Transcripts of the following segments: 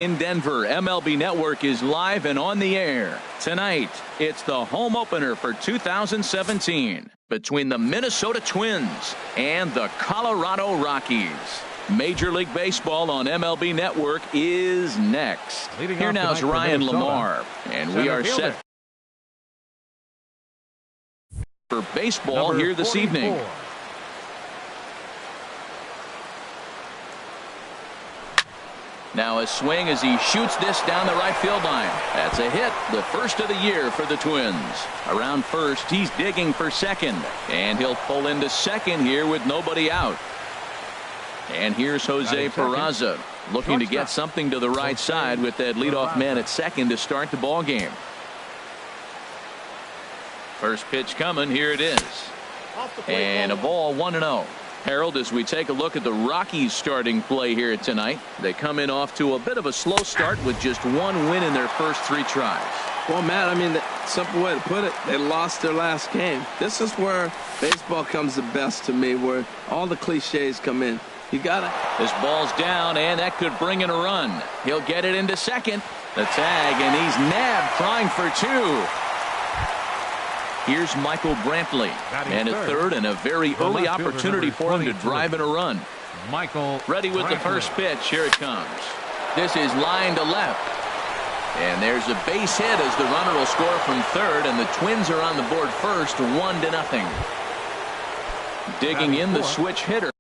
In Denver, MLB Network is live and on the air. Tonight, it's the home opener for 2017 between the Minnesota Twins and the Colorado Rockies. Major League Baseball on MLB Network is next. Here now is Ryan Lamar, and we are set for baseball here this evening. Now a swing as he shoots this down the right field line. That's a hit, the first of the year for the Twins. Around first, he's digging for second, and he'll pull into second here with nobody out. And here's Jose Peraza looking to get something to the right side with that leadoff man at second to start the ball game. First pitch coming, here it is. And a ball, 1-0. Harold, as we take a look at the Rockies starting play here tonight, they come in off to a bit of a slow start with just one win in their first 3 tries. Well, Matt, I mean, the simple way to put it, they lost their last game. This is where baseball comes the best to me, where all the cliches come in. You gotta. This ball's down, and that could bring in a run. He'll get it into second. The tag, and he's nabbed, trying for 2. Here's Michael Brantley, and a third and a very early opportunity for him to drive in a run. Michael ready with the first pitch. Here it comes. This is line to left. And there's a base hit as the runner will score from third, and the Twins are on the board first, 1-0. Digging in the switch hitter.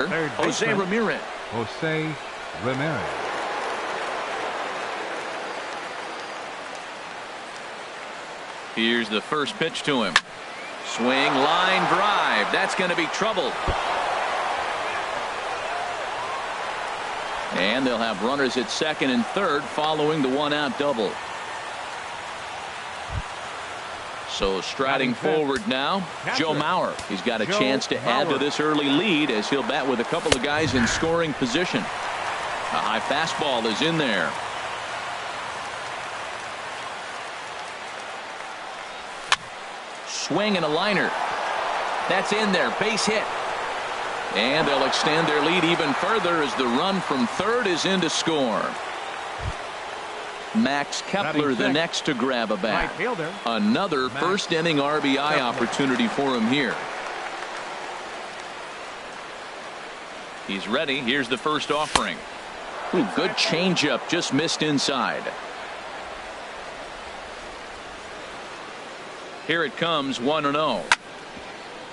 Jose Ramirez. Jose Ramirez. Here's the first pitch to him. Swing, line drive. That's going to be trouble. And they'll have runners at second and third following the one-out double. So striding forward now, Joe Mauer. He's got a chance to add to this early lead as he'll bat with a couple of guys in scoring position. A high fastball is in there. Swing and a liner. That's in there. Base hit. And they'll extend their lead even further as the run from third is in to score. Max Kepler the next to grab a bat. Another first inning RBI opportunity for him here. He's ready. Here's the first offering. Ooh, good changeup, just missed inside. Here it comes, 1-0.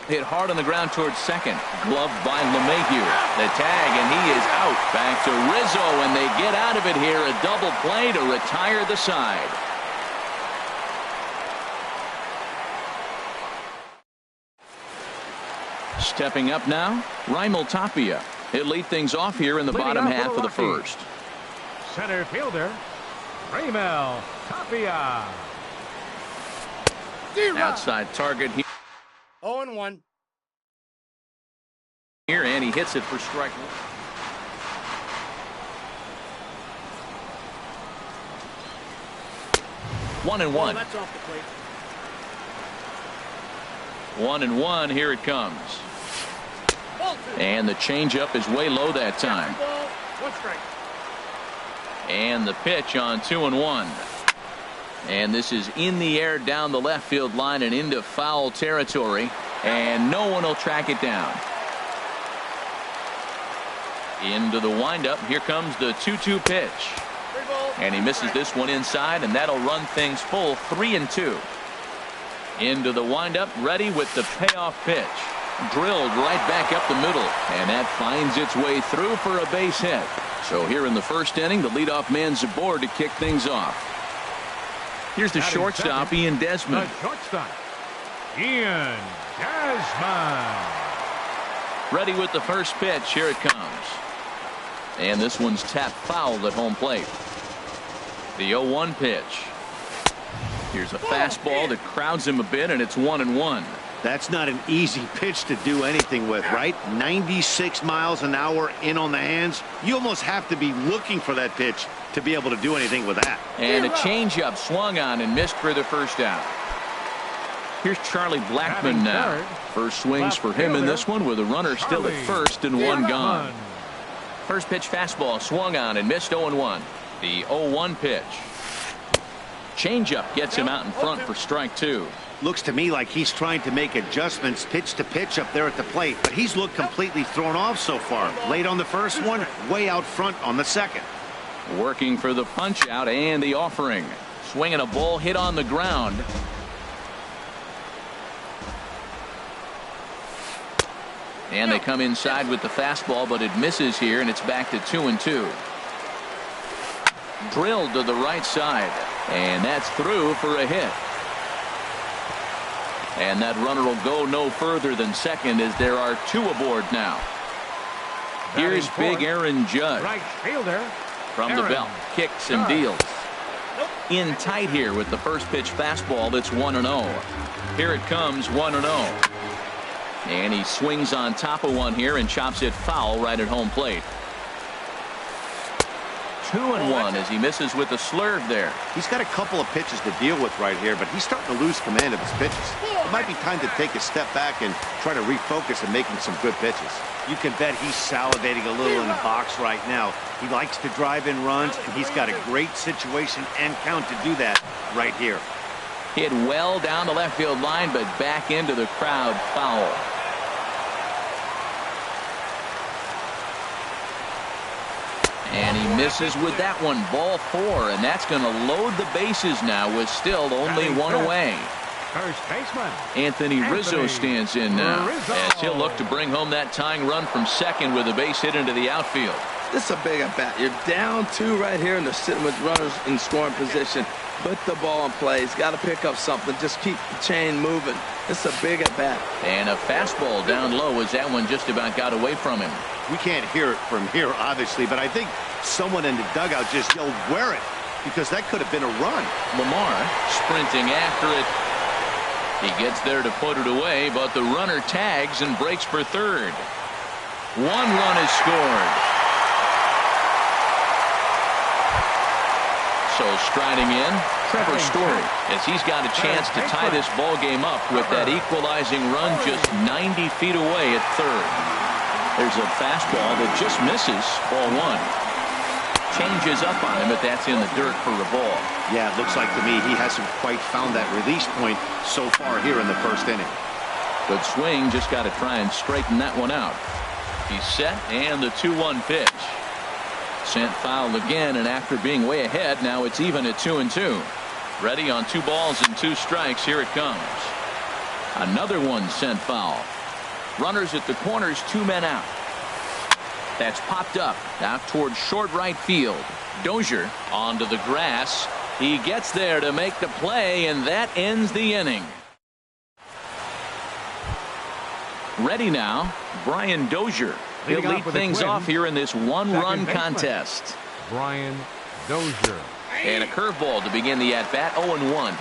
Hit hard on the ground towards second. Gloved by LeMahieu. The tag, and he is out. Back to Rizzo, and they get out of it here. A double play to retire the side. Stepping up now, Raimel Tapia. He'll lead things off here in the bottom half of the first. Center fielder, Raimel Tapia. Outside target here. 0-1. Here, and he hits it for strike one. 1-1. That's off the plate. 1-1. Here it comes. And the changeup is way low that time. One strike. And the pitch on 2-1. And this is in the air down the left field line and into foul territory. And no one will track it down. Into the windup. Here comes the 2-2 pitch. And he misses this one inside, and that'll run things full 3-2. Into the windup, ready with the payoff pitch. Drilled right back up the middle, and that finds its way through for a base hit. So here in the first inning, the leadoff man's aboard to kick things off. Here's the shortstop, Ian Desmond. The shortstop, Ian Desmond. Ready with the first pitch. Here it comes. And this one's tapped foul at home plate. The 0-1 pitch. Here's a fastball that crowds him a bit, and it's 1-1. That's not an easy pitch to do anything with, right? 96 miles an hour in on the hands. You almost have to be looking for that pitch to be able to do anything with that. And a changeup swung on and missed for the first out. Here's Charlie Blackmon now. First swings for him in this one with a runner still at first and one gone. First pitch fastball swung on and missed 0-1. The 0-1 pitch. Changeup gets him out in front for strike two. Looks to me like he's trying to make adjustments pitch to pitch up there at the plate, but he's looked completely thrown off so far. Late on the first one, way out front on the second. Working for the punch out and the offering. Swinging a ball hit on the ground. And they come inside with the fastball, but it misses here, and it's back to 2-2. Drilled to the right side, and that's through for a hit. And that runner will go no further than second as there are two aboard now. Here's big Aaron Judge. Right fielder. From the belt, kicks and deals. In tight here with the first pitch fastball that's 1-0. Here it comes, 1-0. And he swings on top of one here and chops it foul right at home plate. 2-1 as he misses with a slurve there. He's got a couple of pitches to deal with right here, but he's starting to lose command of his pitches. It might be time to take a step back and try to refocus on making some good pitches. You can bet he's salivating a little in the box right now. He likes to drive in runs, and he's got a great situation and count to do that right here. Hit well down the left field line, but back into the crowd, foul. And he misses with that one, ball 4, and that's going to load the bases now with still only one away. First baseman Anthony Rizzo stands in now as he'll look to bring home that tying run from second with a base hit into the outfield. This is a big at bat. You're down 2 right here, and they're sitting with runners in scoring position. put the ball in play. He's got to pick up something. Just keep the chain moving. It's a big at bat. And a fastball down low as that one just about got away from him. We can't hear it from here, obviously, but I think someone in the dugout just yelled, "Wear it," because that could have been a run. Lamar sprinting after it. He gets there to put it away, but the runner tags and breaks for third. 1 run is scored. So striding in, Trevor Story, as he's got a chance to tie this ball game up with that equalizing run just 90 feet away at third. There's a fastball that just misses, ball 1. Changes up on him, but that's in the dirt for a ball. Yeah, it looks like to me he hasn't quite found that release point so far here in the first inning. Good swing, just got to try and straighten that one out. He's set, and the 2-1 pitch. Sent foul again, and after being way ahead, now it's even at 2-2. Ready on 2 balls and 2 strikes. Here it comes. Another one sent foul. Runners at the corners, 2 men out. That's popped up out towards short right field. Dozier onto the grass. He gets there to make the play, and that ends the inning. Ready now, Brian Dozier. He'll lead things off here in this 1-run contest. Brian Dozier. And a curveball to begin the at-bat, 0-1.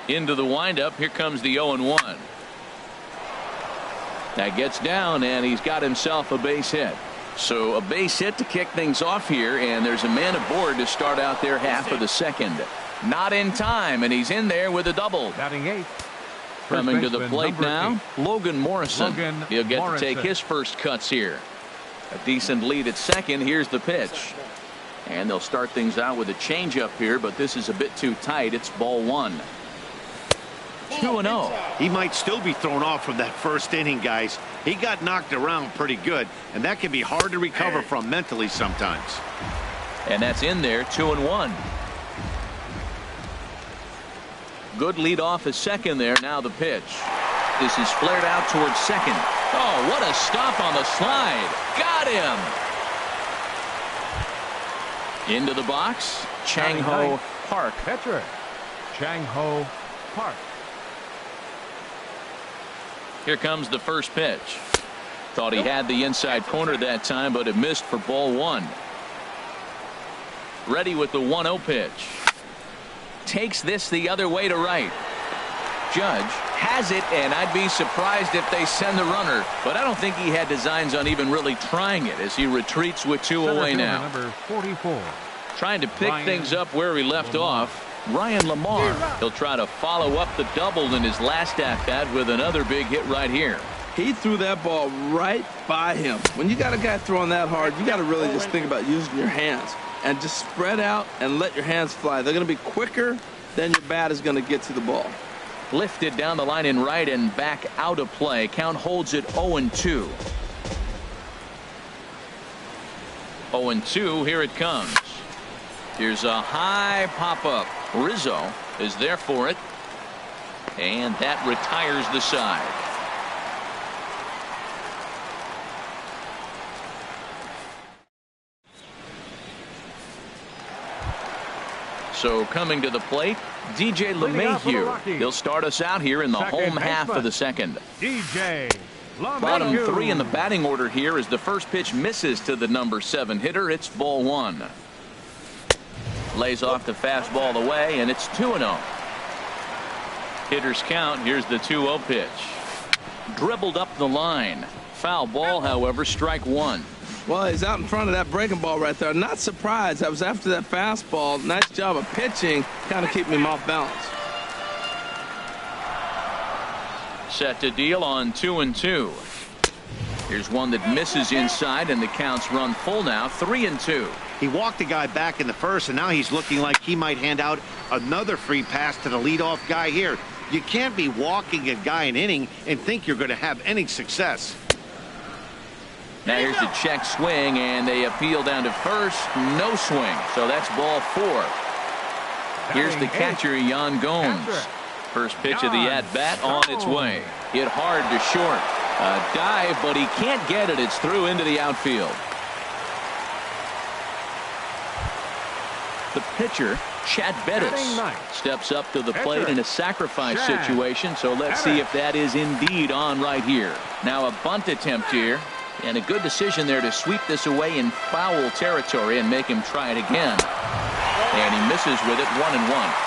Into the windup, here comes the 0-1. That gets down, and he's got himself a base hit. So a base hit to kick things off here, and there's a man aboard to start out their half of the second. Not in time, and he's in there with a double. Batting 8th. Coming to the plate now, Logan Morrison. He'll get to take his first cuts here. A decent lead at second. Here's the pitch. And they'll start things out with a changeup here, but this is a bit too tight. It's ball 1. 2-0. He might still be thrown off from that first inning, guys. He got knocked around pretty good, and that can be hard to recover from mentally sometimes. And that's in there, 2-1. Good lead off at second there. Now the pitch. This is flared out towards second. Oh, what a stop on the slide. Got him. Into the box, Chang-Ho Park. Catcher, Chang-Ho Park. Here comes the first pitch. Thought he had the inside corner that time, but it missed for ball 1. Ready with the 1-0 pitch. Takes this the other way to right. Judge has it, and I'd be surprised if they send the runner, but I don't think he had designs on even really trying it as he retreats with 2 away now. Number 44. Trying to pick things up where he left off. Ryan Lamar. He'll try to follow up the double in his last at-bat with another big hit right here. He threw that ball right by him. When you got a guy throwing that hard, you got to really just think about using your hands and just spread out and let your hands fly. They're going to be quicker than your bat is going to get to the ball. Lifted down the line in right and back out of play. Count holds it 0-2. 0-2. Here it comes. Here's a high pop-up. Rizzo is there for it, and that retires the side. So coming to the plate, DJ LeMahieu. He'll start us out here in the home half of the second. DJ LeMahieu. Bottom 3 in the batting order here as the first pitch misses to the number 7 hitter. It's ball 1. Lays off the fastball away, and it's 2-0. Hitters count. Here's the 2-0 pitch. Dribbled up the line. Foul ball, however, strike 1. Well, he's out in front of that breaking ball right there. Not surprised. I was after that fastball. Nice job of pitching, kind of keeping him off balance. Set to deal on 2-2. Here's one that misses inside, and the count's run full now, 3-2. He walked the guy back in the first, and now he's looking like he might hand out another free pass to the leadoff guy here. You can't be walking a guy an inning and think you're going to have any success. Now here's the check swing, and they appeal down to first. No swing, so that's ball 4. Here's the catcher, Yan Gomes. First pitch of the at-bat on its way. Hit hard to short. A dive, but he can't get it. It's through into the outfield. The pitcher, Chad Bettis, steps up to the plate in a sacrifice situation, so let's see if that is indeed on right here. Now a bunt attempt here, and a good decision there to sweep this away in foul territory and make him try it again. And he misses with it, 1-1.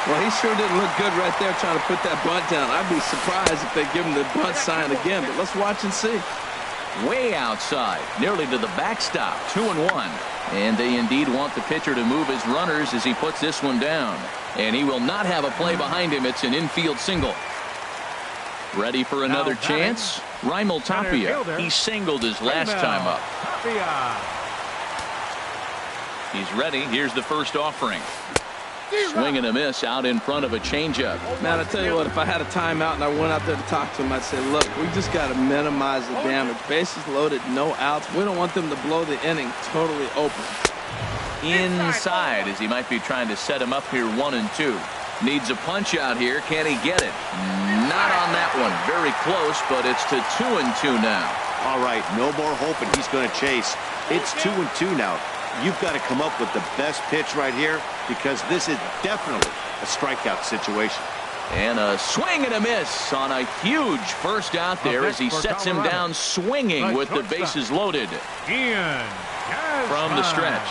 Well, he sure didn't look good right there trying to put that bunt down. I'd be surprised if they give him the bunt sign again, but let's watch and see. Way outside, nearly to the backstop, 2-1. And they indeed want the pitcher to move his runners as he puts this one down. And he will not have a play behind him. It's an infield single. Ready for another chance? Raimel Tapia. He singled his last time up. He's ready. Here's the first offering. Swing and a miss out in front of a changeup. Man, I tell you what, if I had a timeout and I went out there to talk to him, I'd say, look, we just got to minimize the damage. Bases loaded, no outs. We don't want them to blow the inning totally open. Inside, as he might be trying to set him up here, 1-2. Needs a punch out here. Can he get it? Not on that one. Very close, but it's to 2-2 now. All right, no more hoping he's going to chase. It's 2-2 now. You've got to come up with the best pitch right here because this is definitely a strikeout situation. And a swing and a miss on a huge first out there as he sets him down swinging with the bases loaded. From the stretch.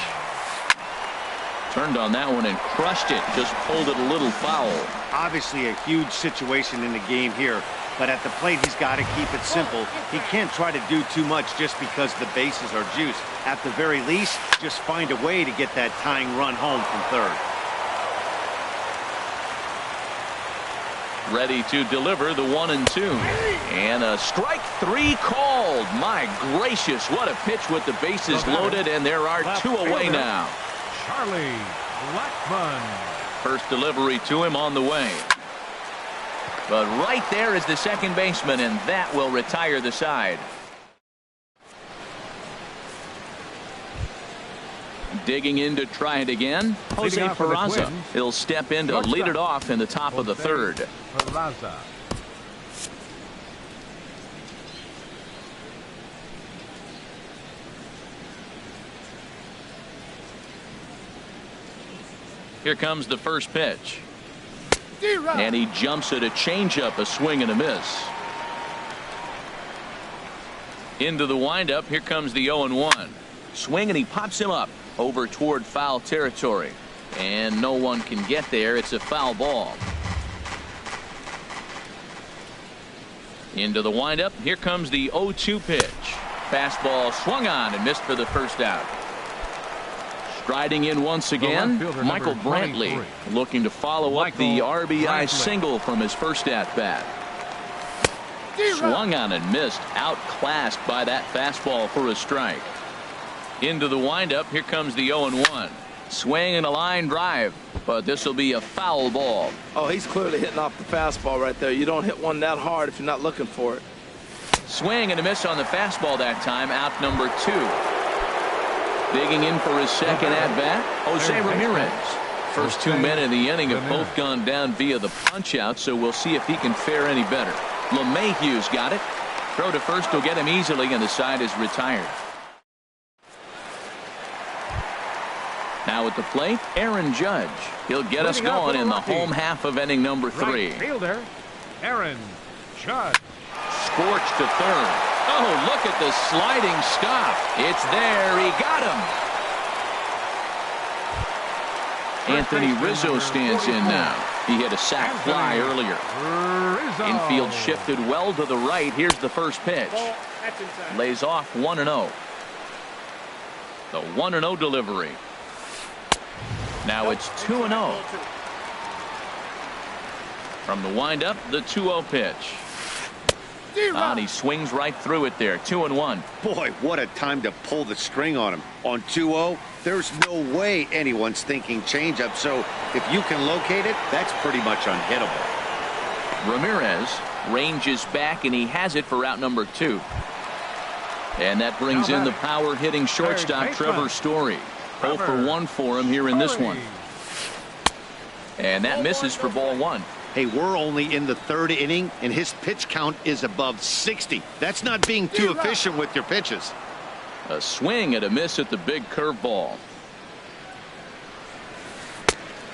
Turned on that one and crushed it. Just pulled it a little foul. Obviously a huge situation in the game here. But at the plate, he's got to keep it simple. He can't try to do too much just because the bases are juiced. At the very least, just find a way to get that tying run home from third. Ready to deliver the 1-2. And a strike three called. My gracious, what a pitch with the bases loaded, and there are two away now. Charlie Blackmon. First delivery to him on the way. But right there is the second baseman, and that will retire the side. Digging in to try it again, Jose Peraza. He'll step in to lead it off in the top of the third. Peraza. Here comes the first pitch. And he jumps at a changeup, a swing and a miss. Into the windup. Here comes the 0-1. Swing, and he pops him up over toward foul territory. And no one can get there. It's a foul ball. Into the windup. Here comes the 0-2 pitch. Fastball swung on and missed for the first out. Striding in once again, Michael Brantley, looking to follow up the RBI single from his first at-bat. Swung on and missed, outclassed by that fastball for a strike. Into the windup, here comes the 0-1. Swing and a line drive, but this will be a foul ball. Oh, he's clearly hitting off the fastball right there. You don't hit one that hard if you're not looking for it. Swing and a miss on the fastball that time, out number 2. Digging in for his second at-bat, Jose Ramirez. First 2 men in the inning have both gone down via the punch-out, so we'll see if he can fare any better. LeMahieu's got it. Throw to first will get him easily, and the side is retired. Now at the plate, Aaron Judge. He'll get us going in the home half of inning number 3. Right fielder, Aaron Judge. Scorched to third. Oh, look at the sliding stop. It's there. He got him. Anthony Rizzo stands in now. He hit a sac fly earlier. Infield shifted well to the right. Here's the first pitch. Lays off 1-0. The 1-0 delivery. Now it's 2-0. From the windup, the 2-0 pitch. And he swings right through it there. 2-1. Boy, what a time to pull the string on him. On 2-0, there's no way anyone's thinking changeup. So if you can locate it, that's pretty much unhittable. Ramirez ranges back, and he has it for out number 2. And that brings in the power hitting shortstop Trevor Story. 0 for 1 for him here in this one. And that misses for ball 1. Hey, we're only in the 3rd inning, and his pitch count is above 60. That's not being too efficient with your pitches. A swing and a miss at the big curveball.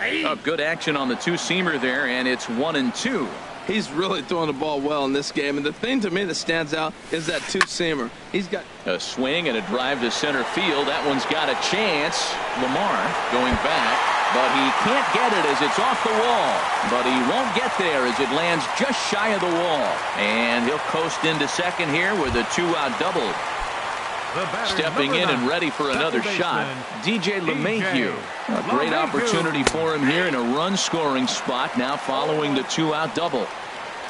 A good action on the two-seamer there, and it's 1-2. He's really throwing the ball well in this game, and the thing to me that stands out is that two-seamer. He's got a swing and a drive to center field. That one's got a chance. Lamar going back, but he can't get it as it's off the wall. But he won't get there as it lands just shy of the wall. And he'll coast into second here with a two-out double. Stepping in and ready for another shot, DJ LeMahieu. A great opportunity for him here in a run-scoring spot now following the two-out double.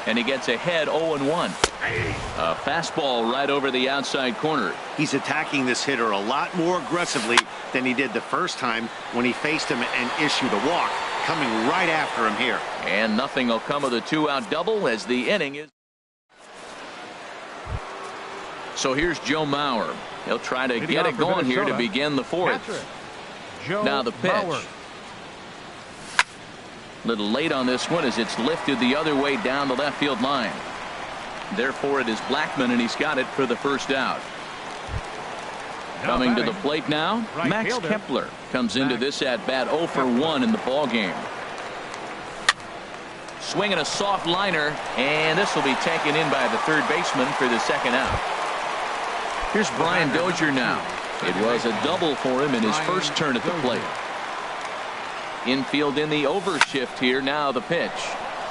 And he gets ahead 0-1. A fastball right over the outside corner. He's attacking this hitter a lot more aggressively than he did the first time when he faced him and issued a walk. Coming right after him here. And nothing will come of the two-out double as the inning is. So here's Joe Mauer. He'll try to get it going here to begin the fourth. Now the pitch. A little late on this one as it's lifted the other way down the left field line. Therefore it is Blackmon, and he's got it for the first out. Coming to the plate now, Max Kepler comes into this at bat 0 for 1 in the ball game. Swinging a soft liner, and this will be taken in by the third baseman for the second out. Here's Brian Dozier now. It was a double for him in his first turn at the plate. Infield in the overshift here. Now the pitch.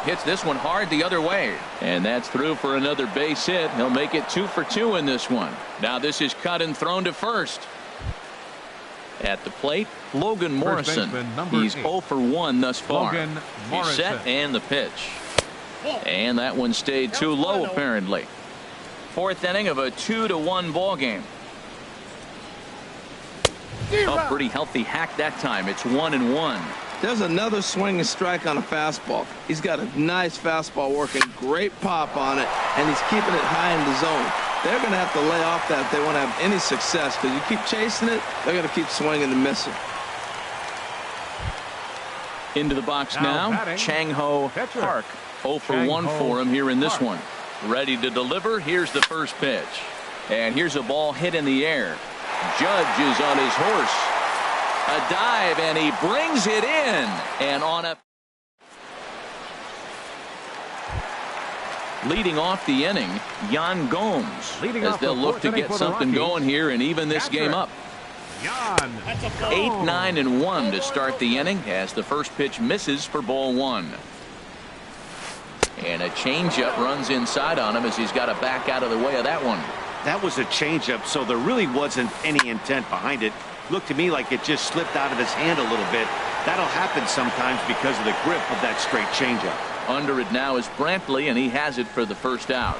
Hits this one hard the other way. And that's through for another base hit. He'll make it 2 for 2 in this one. Now this is cut and thrown to first. At the plate, Logan Morrison. He's 0 for 1 thus far. He's set and the pitch. And that one stayed too low apparently. Fourth inning of a 2-1 ball game. A pretty healthy hack that time. It's 1-1. There's another swing and strike on a fastball. He's got a nice fastball working, great pop on it, and he's keeping it high in the zone. They're going to have to lay off that if they want to have any success, because you keep chasing it, they're going to keep swinging and missing. Into the box now, Chang-Ho Park. 0 for 1 for him here in this one. Ready to deliver. Here's the first pitch. And here's a ball hit in the air. Judge is on his horse. A dive, and he brings it in. And on a leading off the inning, Yan Gomes, as they'll look to get something going here and even this game up. 8, 9, and 1 to start the inning as the first pitch misses for ball 1. And a changeup runs inside on him as he's got to back out of the way of that one. That was a changeup, so there really wasn't any intent behind it. Looked to me like it just slipped out of his hand a little bit. That'll happen sometimes because of the grip of that straight changeup. Under it now is Brantley, and he has it for the first out.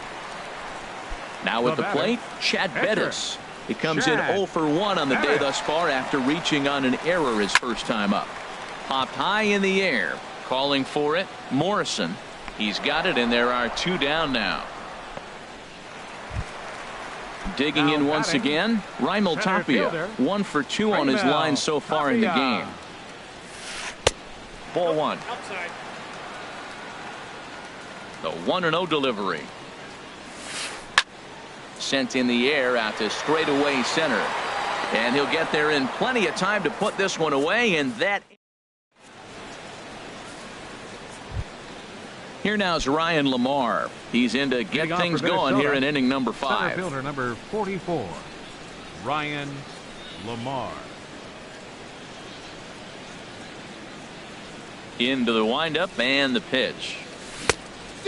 Now at the plate, Chad Bettis. He comes in 0 for 1 on the day thus far after reaching on an error his first time up. Popped high in the air. Calling for it, Morrison. He's got it, and there are 2 down now. Digging in once again, Raimel Tapia. 1 for 2 on his line so far in the game. Ball 1. The 1-0 delivery. Sent in the air out to straightaway center. And he'll get there in plenty of time to put this one away, and that. Here now is Ryan Lamar. He's in to get things going here in inning number 5. Center fielder number 44, Ryan Lamar. Into the windup and the pitch.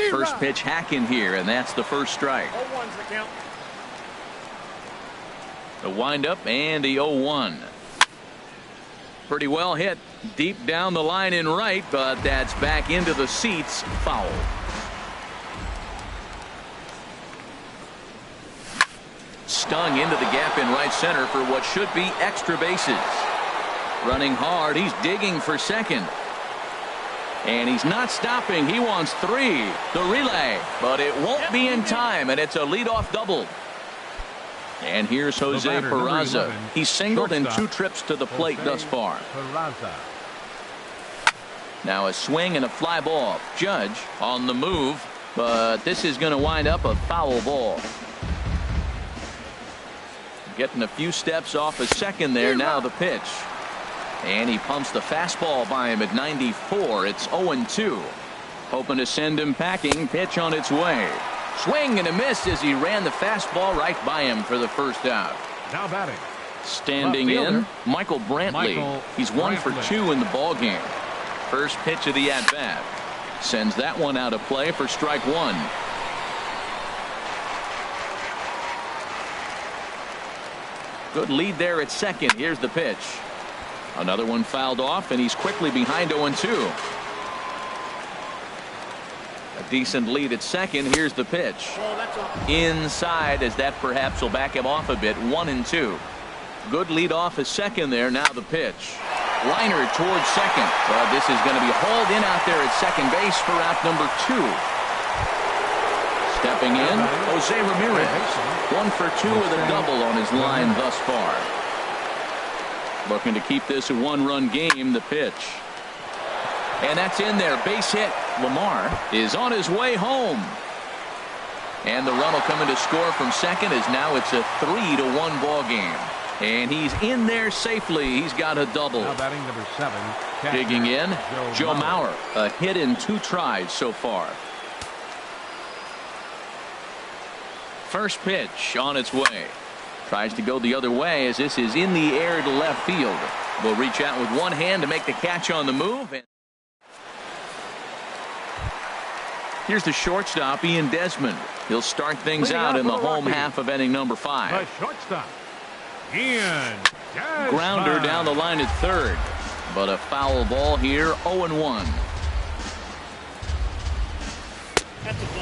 First pitch hacking here, and that's the first strike. 0-1's the count. The windup and the 0-1. Pretty well hit deep down the line in right, but that's back into the seats. Foul. Stung into the gap in right center for what should be extra bases. Running hard, he's digging for second. And he's not stopping. He wants 3. The relay, but it won't be in time, and it's a leadoff double. And here's Jose Peraza. He's singled in 2 trips to the plate thus far. Now a swing and a fly ball. Judge on the move, but this is going to wind up a foul ball. Getting a few steps off a second there. Now the pitch. And he pumps the fastball by him at 94. It's 0-2. Hoping to send him packing. Pitch on its way. Swing and a miss as he ran the fastball right by him for the first out. Now batting. Standing in, Michael Brantley. He's 1 for 2 in the ball game. First pitch of the at-bat. Sends that one out of play for strike one. Good lead there at second. Here's the pitch. Another one fouled off, and he's quickly behind 0-2. A decent lead at second. Here's the pitch. Inside, as that perhaps will back him off a bit. 1-2. Good lead off at second there. Now the pitch. Liner towards second. But this is going to be hauled in out there at second base for out number 2. Stepping in, Jose Ramirez. 1 for 2 with a double on his line thus far. Looking to keep this a one-run game. The pitch. And that's in there. Base hit. Lamar is on his way home. And the run will come in to score from second, as now it's a 3-1 ball game. And he's in there safely. He's got a double. Now batting number 7. Digging in, Joe Mauer. A hit in 2 tries so far. First pitch on its way. Tries to go the other way as this is in the air to left field. Will reach out with one hand to make the catch on the move. And here's the shortstop, Ian Desmond. He'll start things out in the home half of inning number 5. The shortstop, Ian Desmond. Grounder down the line at third. But a foul ball here. 0-1.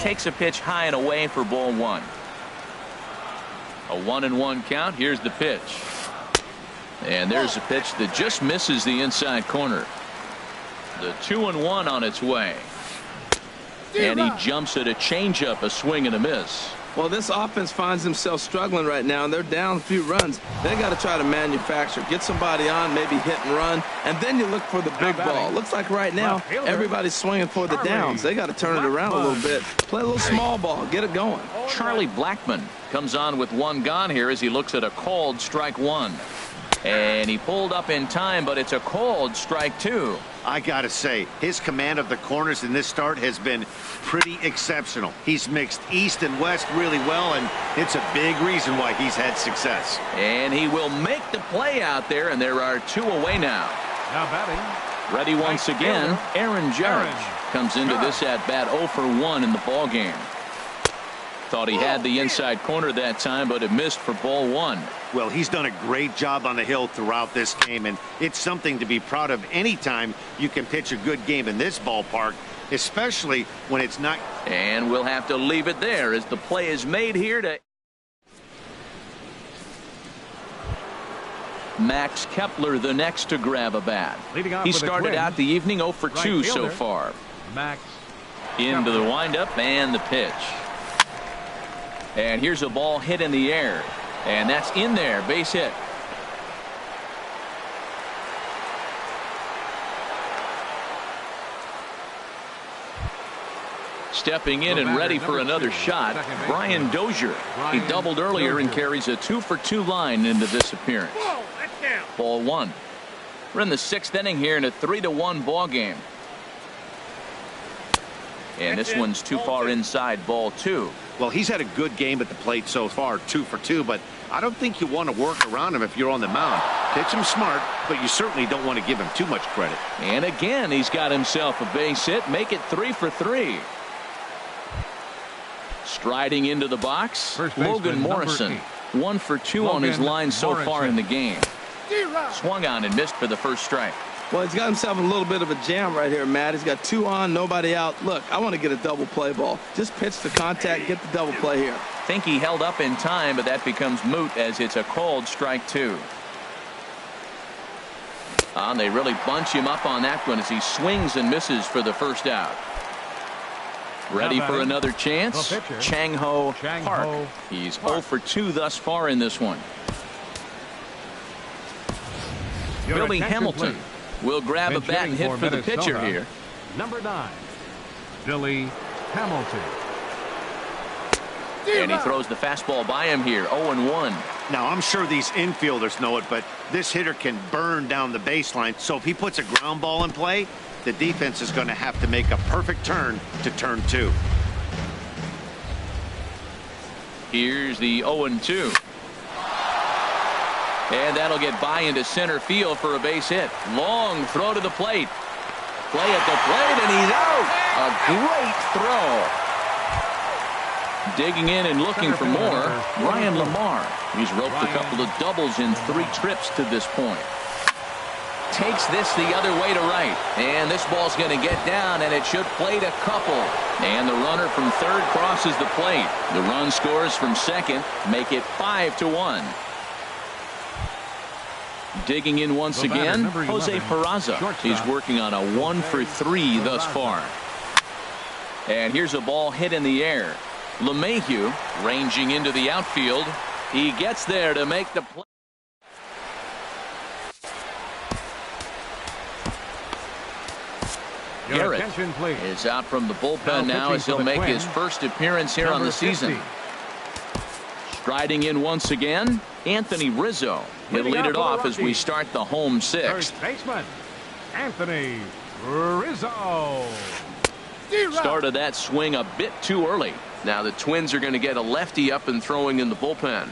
Takes a pitch high and away for ball 1. A 1-1 count. Here's the pitch. And there's a pitch that just misses the inside corner. The 2-1 on its way. And he jumps at a changeup, a swing and a miss. Well, this offense finds themselves struggling right now, and they're down a few runs. They got to try to manufacture, get somebody on, maybe hit and run, and then you look for the big ball. Looks like right now everybody's swinging for the downs. They got to turn it around a little bit, play a little small ball, get it going. Charlie Blackmon comes on with one gone here as he looks at a called strike 1. And he pulled up in time, but it's a called strike 2. I got to say, his command of the corners in this start has been pretty exceptional. He's mixed east and west really well, and it's a big reason why he's had success. And he will make the play out there, and there are 2 away now. Now batting. Ready once again, Aaron Judge comes into this at-bat 0 for 1 in the ball game. Thought he had the inside corner that time, but it missed for ball 1. Well, he's done a great job on the hill throughout this game, and it's something to be proud of anytime you can pitch a good game in this ballpark, especially when it's not. And we'll have to leave it there as the play is made here to Max Kepler, the next to grab a bat. He started out the evening 0 for 2 so far. Max into the windup and the pitch. And here's a ball hit in the air. And that's in there. Base hit. Stepping in and ready for another shot, Brian Dozier. He doubled earlier and carries a 2 for 2 line into this appearance. Ball 1. We're in the 6th inning here in a 3-1 ball game. And this one's too far inside. Ball 2. Well, he's had a good game at the plate so far, 2 for 2, but I don't think you want to work around him if you're on the mound. Pitch him smart, but you certainly don't want to give him too much credit. And again, he's got himself a base hit. Make it 3 for 3. Striding into the box, Logan Morrison. 1 for 2 on his line so far in the game. Swung on and missed for the first strike. Well, he's got himself a little bit of a jam right here, Matt. He's got 2 on, nobody out. Look, I want to get a double play ball. Just pitch the contact, get the double play here. Think he held up in time, but that becomes moot as it's a called strike 2. And they really bunch him up on that one as he swings and misses for the first out. Ready for another chance. Chang-Ho Park. He's 0 for 2 thus far in this one. Billy Hamilton will grab a bat and hit for the pitcher here. Number 9, Billy Hamilton. And he throws the fastball by him here. 0-1. Now, I'm sure these infielders know it, but this hitter can burn down the baseline. So if he puts a ground ball in play, the defense is going to have to make a perfect turn to turn 2. Here's the 0-2. And that'll get by into center field for a base hit. Long throw to the plate. Play at the plate, and he's out. A great throw. Digging in and looking for more, Ryan Lamar. He's roped a couple of doubles in 3 trips to this point. Takes this the other way to right. And this ball's going to get down, and it should plate a couple. And the runner from third crosses the plate. The run scores from second, make it 5-1. Digging in once again, Jose Peraza. He's working on a 1-for-3 thus far. And here's a ball hit in the air. LeMahieu ranging into the outfield. He gets there to make the play. Garrett is out from the bullpen now as he'll make his first appearance here on the season. Striding in once again, Anthony Rizzo. He'll lead it off as we start the home 6th. First baseman, Anthony Rizzo. Started that swing a bit too early. Now the Twins are going to get a lefty up and throwing in the bullpen.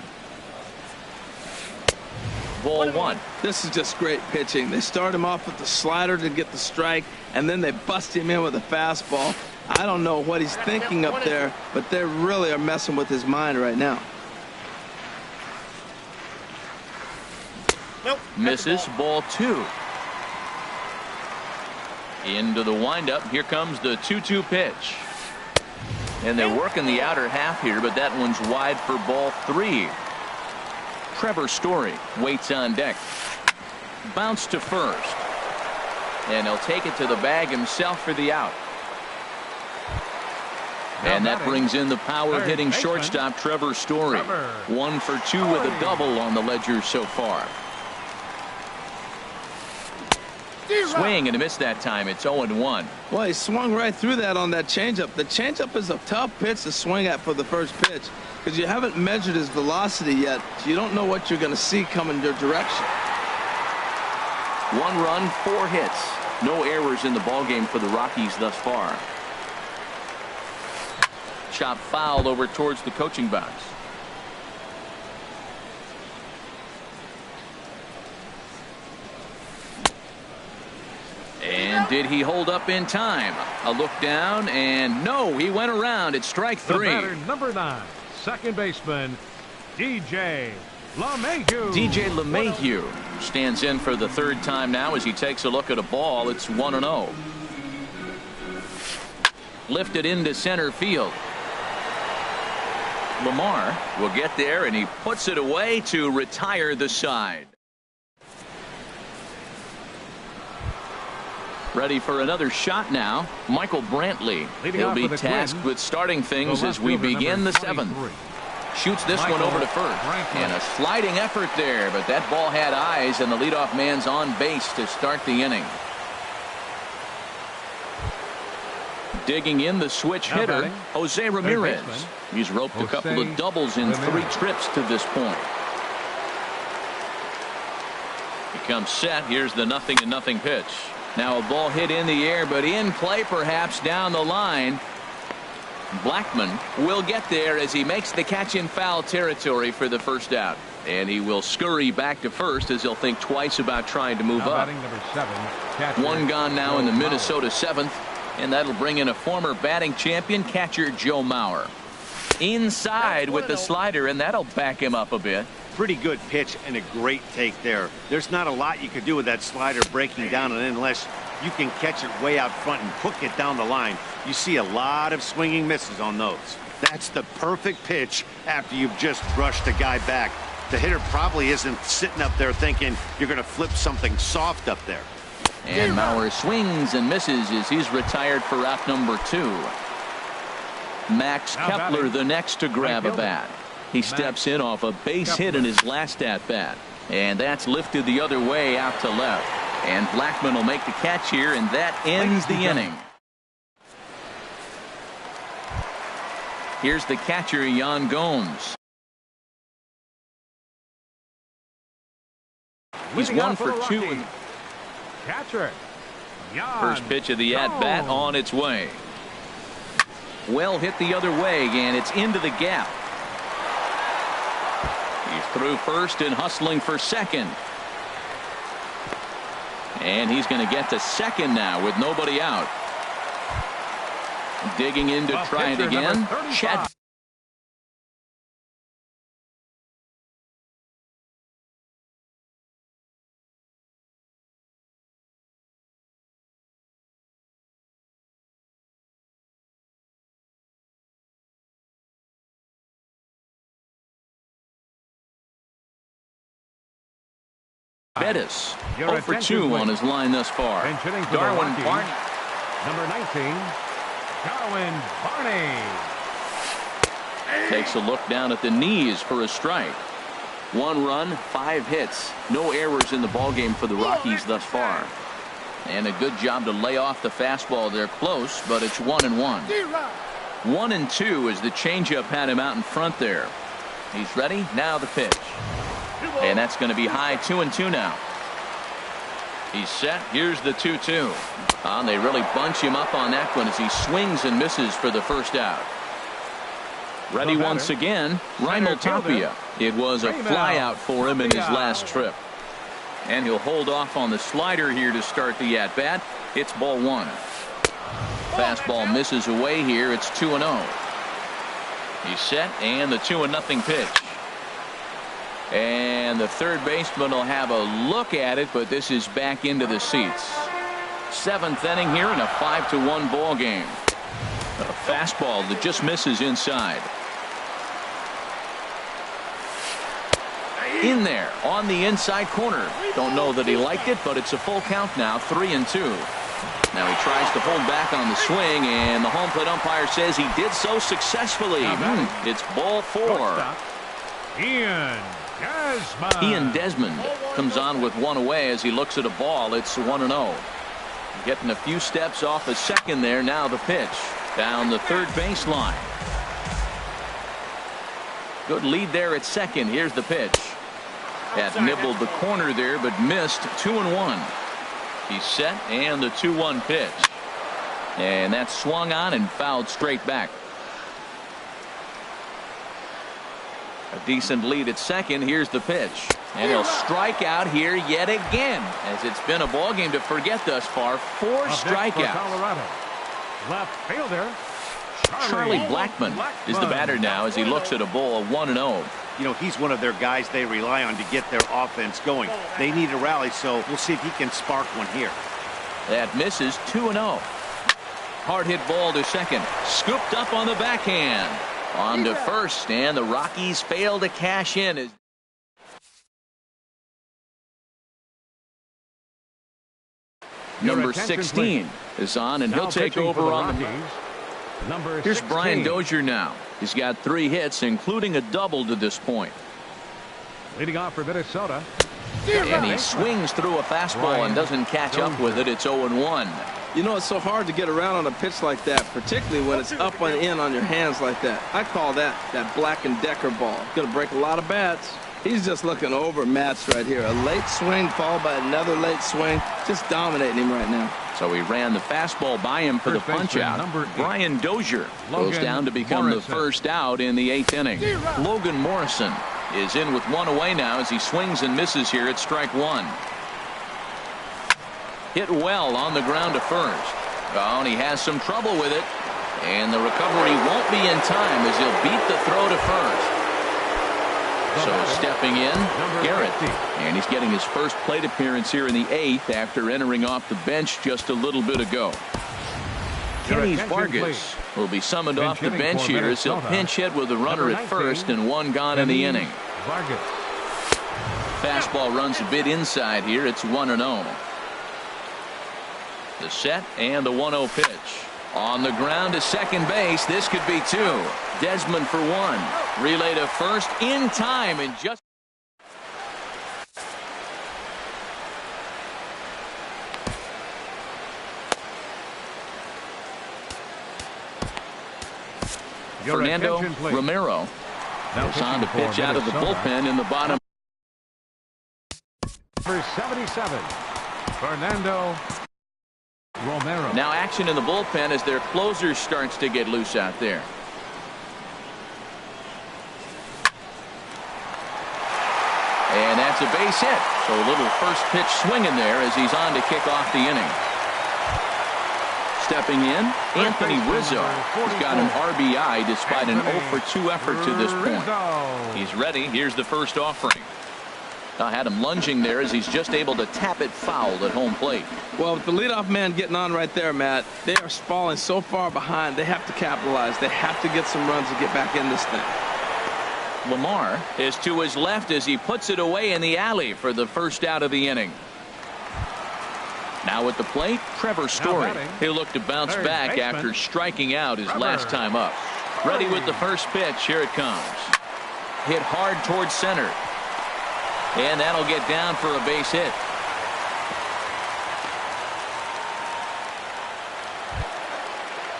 Ball 1. This is just great pitching. They start him off with the slider to get the strike, and then they bust him in with a fastball. I don't know what he's thinking up there, but they really are messing with his mind right now. Nope. Misses. Ball 2. Into the windup. Here comes the 2-2 pitch. And they're working the outer half here, but that one's wide for ball 3. Trevor Story waits on deck. Bounce to first. And he'll take it to the bag himself for the out. And that brings in the power-hitting shortstop Trevor Story. 1 for 2 with a double on the ledger so far. Swing and a miss that time. It's 0-1. Well, he swung right through that on that changeup. The changeup is a tough pitch to swing at for the first pitch because you haven't measured his velocity yet. So you don't know what you're going to see coming your direction. 1 run, 4 hits. No errors in the ballgame for the Rockies thus far. Chop fouled over towards the coaching box. And did he hold up in time? A look down, and no, he went around. It's strike 3. The batter, number 9, second baseman, DJ LeMahieu. DJ LeMahieu stands in for the 3rd time now as he takes a look at a ball. It's 1-0. Lifted into center field. Lamar will get there, and he puts it away to retire the side. Ready for another shot now. Michael Brantley. He'll be tasked with starting things as we begin the 7th. Shoots this one over to first. And a sliding effort there, but that ball had eyes, and the leadoff man's on base to start the inning. Digging in the switch hitter, Jose Ramirez. He's roped a couple of doubles in 3 trips to this point. He comes set. Here's the 0-0 pitch. Now a ball hit in the air, but in play perhaps down the line. Blackman will get there as he makes the catch in foul territory for the first out. And he will scurry back to first as he'll think twice about trying to move up. Number 7, 1 gone now in the Minnesota 7th. And that'll bring in a former batting champion catcher Joe Mauer. Inside with the slider, and that'll back him up a bit. Pretty good pitch and a great take there. There's not a lot you can do with that slider breaking down, and unless you can catch it way out front and hook it down the line, you see a lot of swinging misses on those. That's the perfect pitch after you've just brushed a guy back. The hitter probably isn't sitting up there thinking you're going to flip something soft up there. And Mauer swings and misses as he's retired for out number 2. Max Kepler the next to grab a bat. He steps in off a base hit in his last at-bat. And that's lifted the other way out to left. And Blackman will make the catch here, and that ends the inning. Here's the catcher, Yan Gomes. He's Leading 1 off for the 2. Rockies, catcher, Jan First pitch of the at-bat Jones. on its way. Well hit the other way, and it's into the gap. He's through first and hustling for second. And he's going to get to second now with nobody out. Digging in to The try it pitcher, again. number 35. Chad. Bettis, Your 0 for attention, 2 on please. his line thus far. And hitting for the Darwin Rockies, Barney. number 19, Darwin Barney. Takes a look down at the knees for a strike. 1 run, 5 hits. No errors in the ballgame for the Rockies thus far. And a good job to lay off the fastball. They're close, but it's 1-1. 1-2 as the changeup had him out in front there. He's ready. Now the pitch. And that's going to be high. 2-2 now. He's set. Here's the 2-2. And they really bunch him up on that one as he swings and misses for the first out. Ready The batter, once again, center Raimel Tapia. fielder, It was a Raimel flyout for him in his Tapia. last trip. And he'll hold off on the slider here to start the at-bat. It's ball 1. Fastball misses away here. It's 2-0. He's set, and the 2-0 pitch. And the third baseman will have a look at it, but this is back into the seats. 7th inning here in a 5-1 ball game. A fastball that just misses inside. In there on the inside corner. Don't know that he liked it, but it's a full count now. 3-2. Now he tries to hold back on the swing, and the home plate umpire says he did so successfully. It's ball 4. Shortstop, Ian Desmond. Ian Desmond comes on with 1 away as he looks at a ball. It's 1-0. Getting a few steps off a second there. Now the pitch down the third baseline. Good lead there at second. Here's the pitch. That nibbled the corner there, but missed. 2-1. He's set, and the 2-1 pitch. And that's swung on and fouled straight back. A decent lead at second. Here's the pitch. And he'll strike out here yet again, as it's been a ball game to forget thus far. 4 Up next for strikeouts. Colorado. Left fielder, Charlie Blackmon is the batter now as he looks at a ball 1-0. You know, he's one of their guys they rely on to get their offense going. They need a rally, so we'll see if he can spark one here. That misses. 2-0. Hard hit ball to second. Scooped up on the backhand. On to first, and the Rockies fail to cash in. Number 16 is on, and he'll Now take pitching for over the on the. Rockies, number Here's 16. Brian Dozier now. He's got 3 hits, including a double to this point. Leading off for Minnesota. And he swings through a fastball and doesn't catch up with it. It's 0-1. You know, it's so hard to get around on a pitch like that, particularly when it's up and in on your hands like that. I call that Black & Decker ball. Going to break a lot of bats. He's just looking overmatched right here. A late swing followed by another late swing. Just dominating him right now. So he ran the fastball by him for the First baseman, punch out. number 8. Brian Dozier goes Logan down to become Morrison. the first out in the 8th inning. Logan Morrison is in with 1 away now as he swings and misses here at strike 1. Hit well on the ground to first. Oh, and he has some trouble with it. And the recovery won't be in time as he'll beat the throw to first. So stepping in, Garrett. And he's getting his first plate appearance here in the 8th after entering off the bench just a little bit ago. Kenny Vargas will be summoned off the bench here as he'll pinch hit with a runner at first and 1 gone in the inning. Vargas. Fastball runs a bit inside here. It's 1-0. The set and the 1-0 pitch. On the ground to second base. This could be 2. Desmond for 1. Relay to first in time and just. Your Fernando attention, please. Romero Now goes on to pitching pitch for out of the Minnesota. bullpen in the bottom. Number 77. Fernando Romero. Now action in the bullpen as their closer starts to get loose out there. And that's a base hit. So a little first pitch swinging there as he's on to kick off the inning. Stepping in, Anthony Rizzo. He's got an RBI despite an 0-for-2 effort to this point. He's ready. Here's the first offering. I had him lunging there as he's just able to tap it foul at home plate. Well, with the leadoff man getting on right there, Matt, they are falling so far behind. They have to capitalize. They have to get some runs to get back in this thing. Lamar is to his left as he puts it away in the alley for the first out of the inning. Now at the plate, Trevor Story. He'll look to bounce back after striking out his last time up. Ready with the first pitch. Here it comes. Hit hard towards center. And that'll get down for a base hit.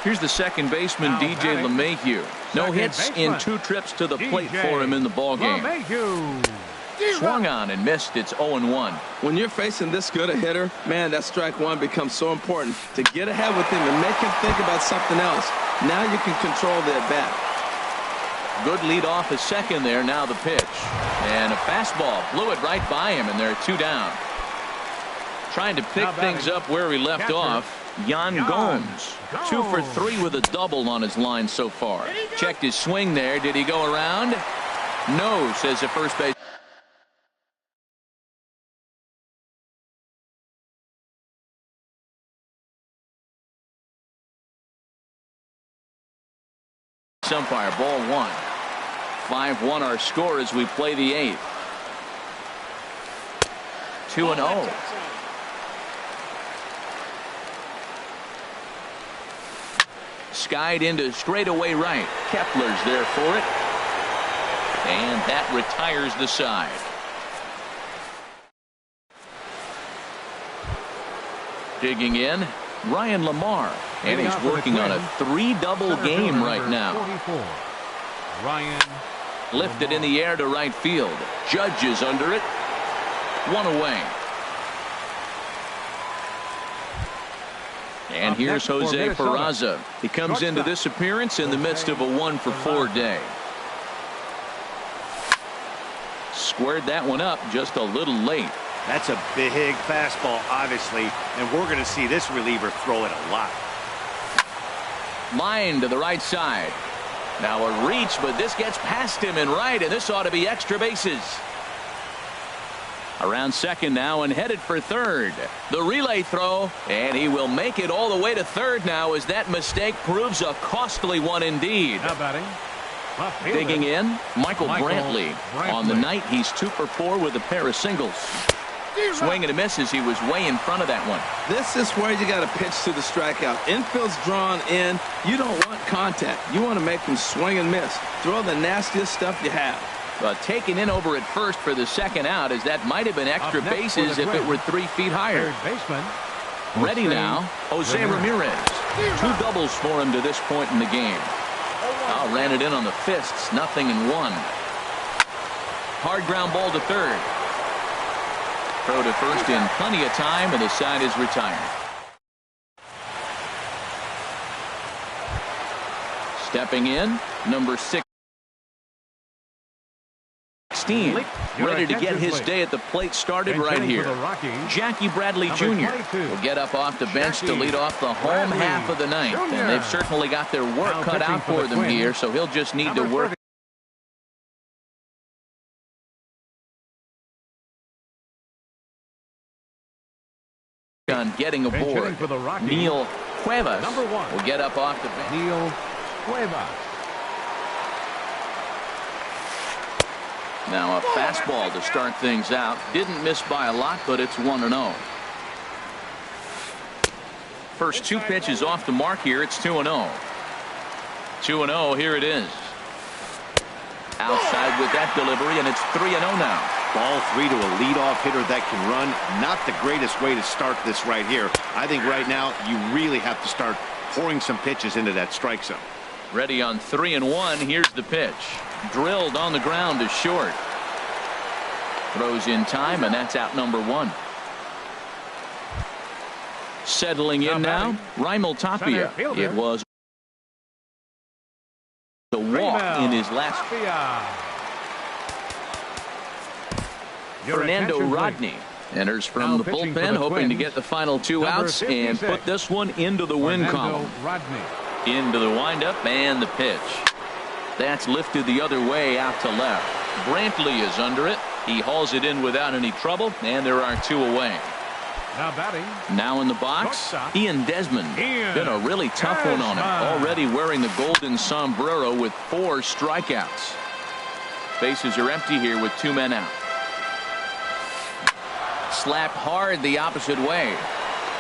Here's the second baseman, DJ LeMahieu. No hits in 2 trips to the plate for him in the ballgame. Swung on and missed. It's 0-1. When you're facing this good a hitter, man, that strike one becomes so important. To get ahead with him and make him think about something else. Now you can control the at-bat. Good lead off at second there. Now the pitch. And a fastball blew it right by him, and there are 2 down. Trying to pick things up where he left off. Yan Gomes, 2 for 3 with a double on his line so far. Checked his swing there. Did he go around? No, says the first base. Umpire, ball 1. 5-1 our score as we play the 8th. 2-0. Skied into straightaway right. Kepler's there for it. And that retires the side. Digging in, Ryan Lamar. And he's working on a 3-double game right now. 44. Ryan lifted in the air to right field. Judge is under it. 1 away. And here's Jose Peraza. He comes into this appearance in the midst of a 1-for-4 day. Squared that one up just a little late. That's a big fastball, obviously, and we're going to see this reliever throw it a lot. Line to the right side. Now a reach, but this gets past him in right, and this ought to be extra bases. Around second now and headed for third. The relay throw, and he will make it all the way to third now as that mistake proves a costly one indeed. now batting. Digging in, Michael Brantley. On the night, he's 2 for 4 with a pair of singles. Swing and a miss as he was way in front of that one. This is where you got to pitch to the strikeout. Infield's drawn in. You don't want contact. You want to make them swing and miss. Throw the nastiest stuff you have. Taken in over at first for the second out, as that might have been extra bases if it were 3 feet higher. Baseman. Ready now, Jose Ramirez. 2 doubles for him to this point in the game. Ran it in on the fists, 0-1. Hard ground ball to third. Throw to first in plenty of time, and the side is retired. Stepping in, number 16. Ready to get his day at the plate started right here. Jackie Bradley Jr. will get up off the bench to lead off the home half of the ninth. And they've certainly got their work cut out for them here, so he'll just need to work on getting aboard. Neil Cuevas will get up off the bench. Neil Cuevas. Now a fastball to start things out. Didn't miss by a lot, but it's 1-0. First 2 pitches off the mark here. It's 2-0. 2-0. Here it is. Outside with that delivery, and it's 3-0 now. Ball 3 to a leadoff hitter that can run. Not the greatest way to start this right here. I think right now you really have to start pouring some pitches into that strike zone. Ready on 3-1. Here's the pitch. Drilled on the ground to short. Throws in time, and that's out number 1. Settling in now, Raimel Tapia. It was a walk in his last. Fernando Rodney enters from the bullpen, hoping to get the final 2 outs and put this one into the win column. Into the windup and the pitch. That's lifted the other way out to left. Brantley is under it. He hauls it in without any trouble, and there are 2 away. Now batting. Now in the box, Ian Desmond. Been a really tough one on him. Already wearing the golden sombrero with 4 strikeouts. Bases are empty here with 2 men out. Slapped hard the opposite way.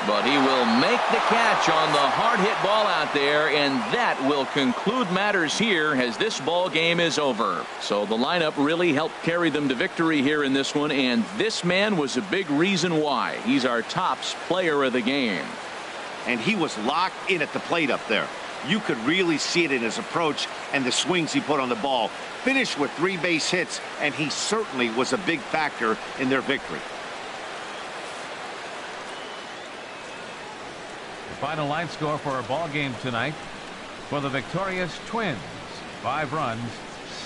But he will make the catch on the hard hit ball out there, and that will conclude matters here as this ball game is over. So the lineup really helped carry them to victory here in this one, and this man was a big reason why. He's our tops player of the game. And he was locked in at the plate up there. You could really see it in his approach and the swings he put on the ball. Finished with 3 base hits, and he certainly was a big factor in their victory. Final line score for our ball game tonight. For the victorious Twins, 5 runs,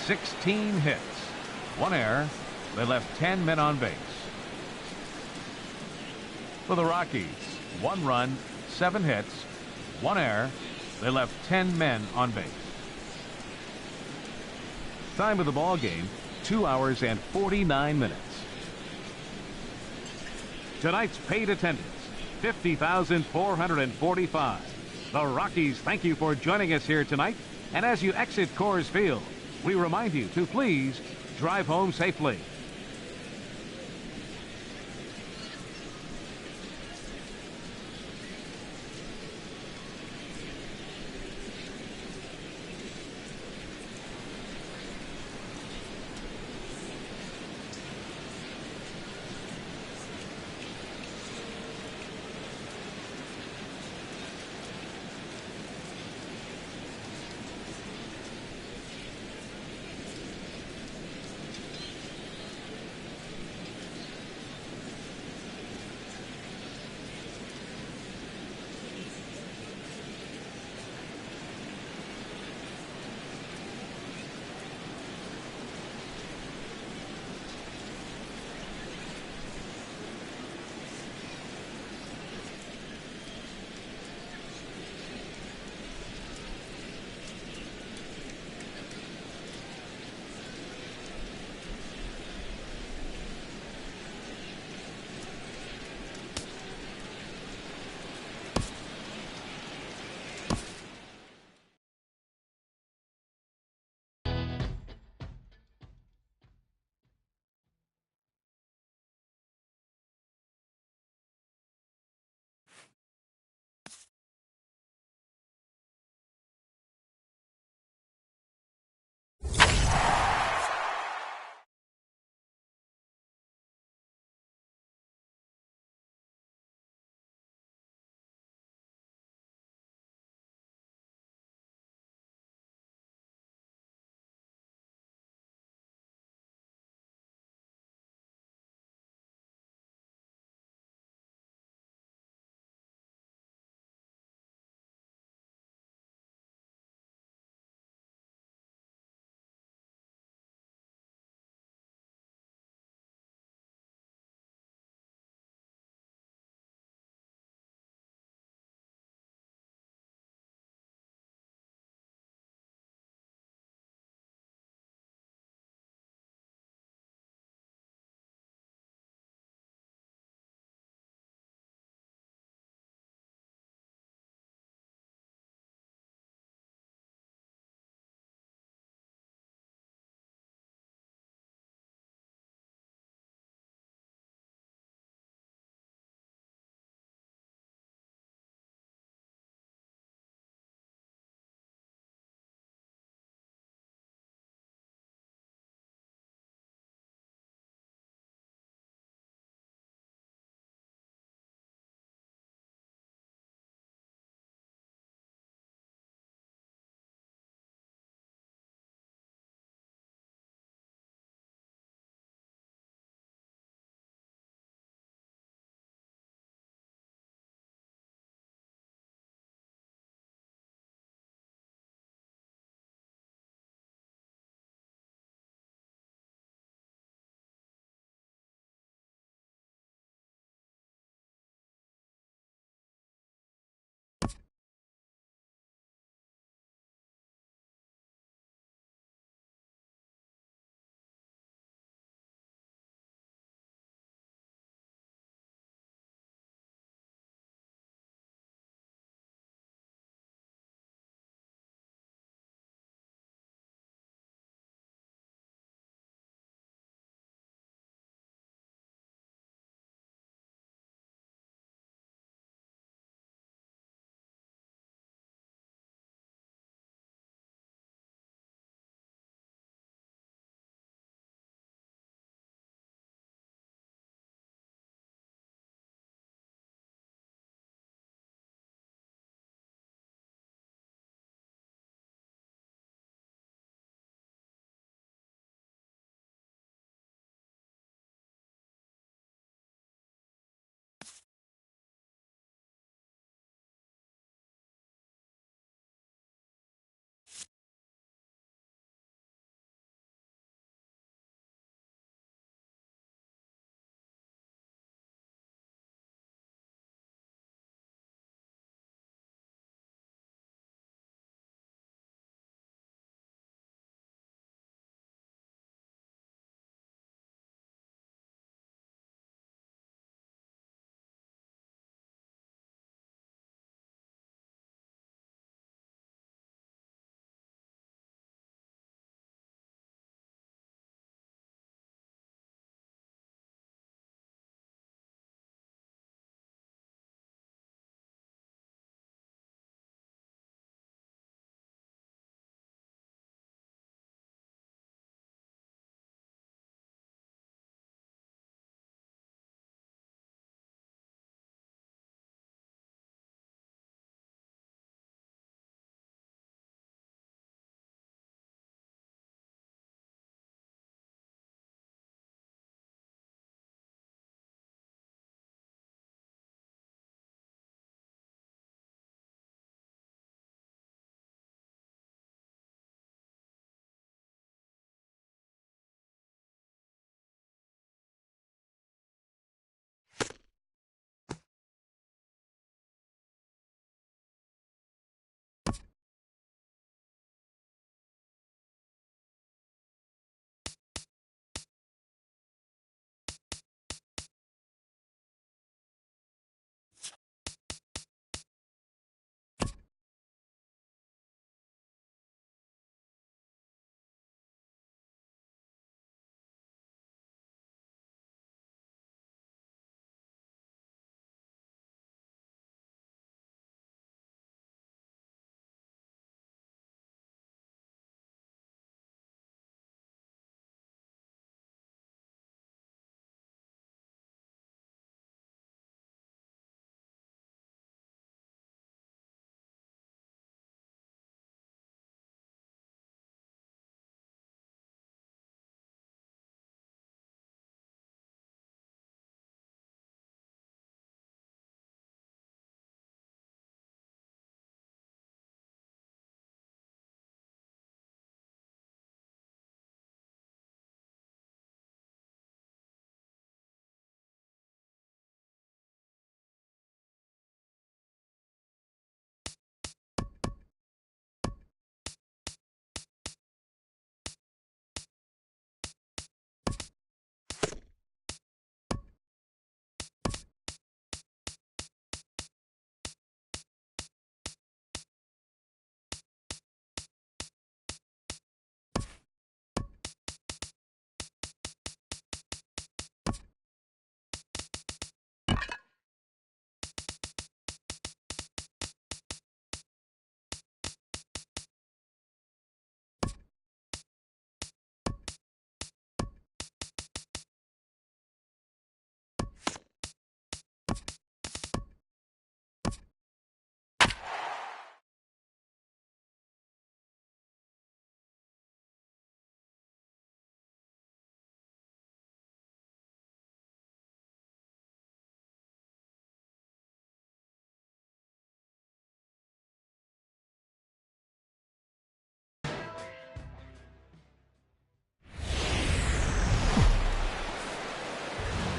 16 hits, 1 error. They left 10 men on base. For the Rockies, 1 run, 7 hits, 1 error. They left 10 men on base. Time of the ball game, 2 hours and 49 minutes. Tonight's paid attendance, 50,445. The Rockies thank you for joining us here tonight. And as you exit Coors Field, we remind you to please drive home safely.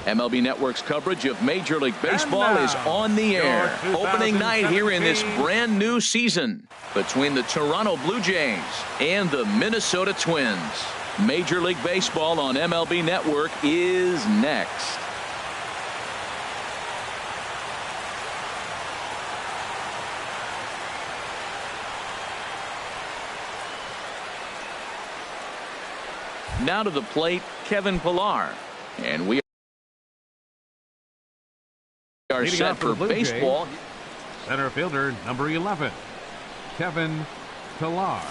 MLB Network's coverage of Major League Baseball is on the air. Opening night here in this brand new season between the Toronto Blue Jays and the Minnesota Twins. Major League Baseball on MLB Network is next. Now to the plate, Kevin Pillar. And we are set for baseball. Center fielder number 11, Kevin Pillar.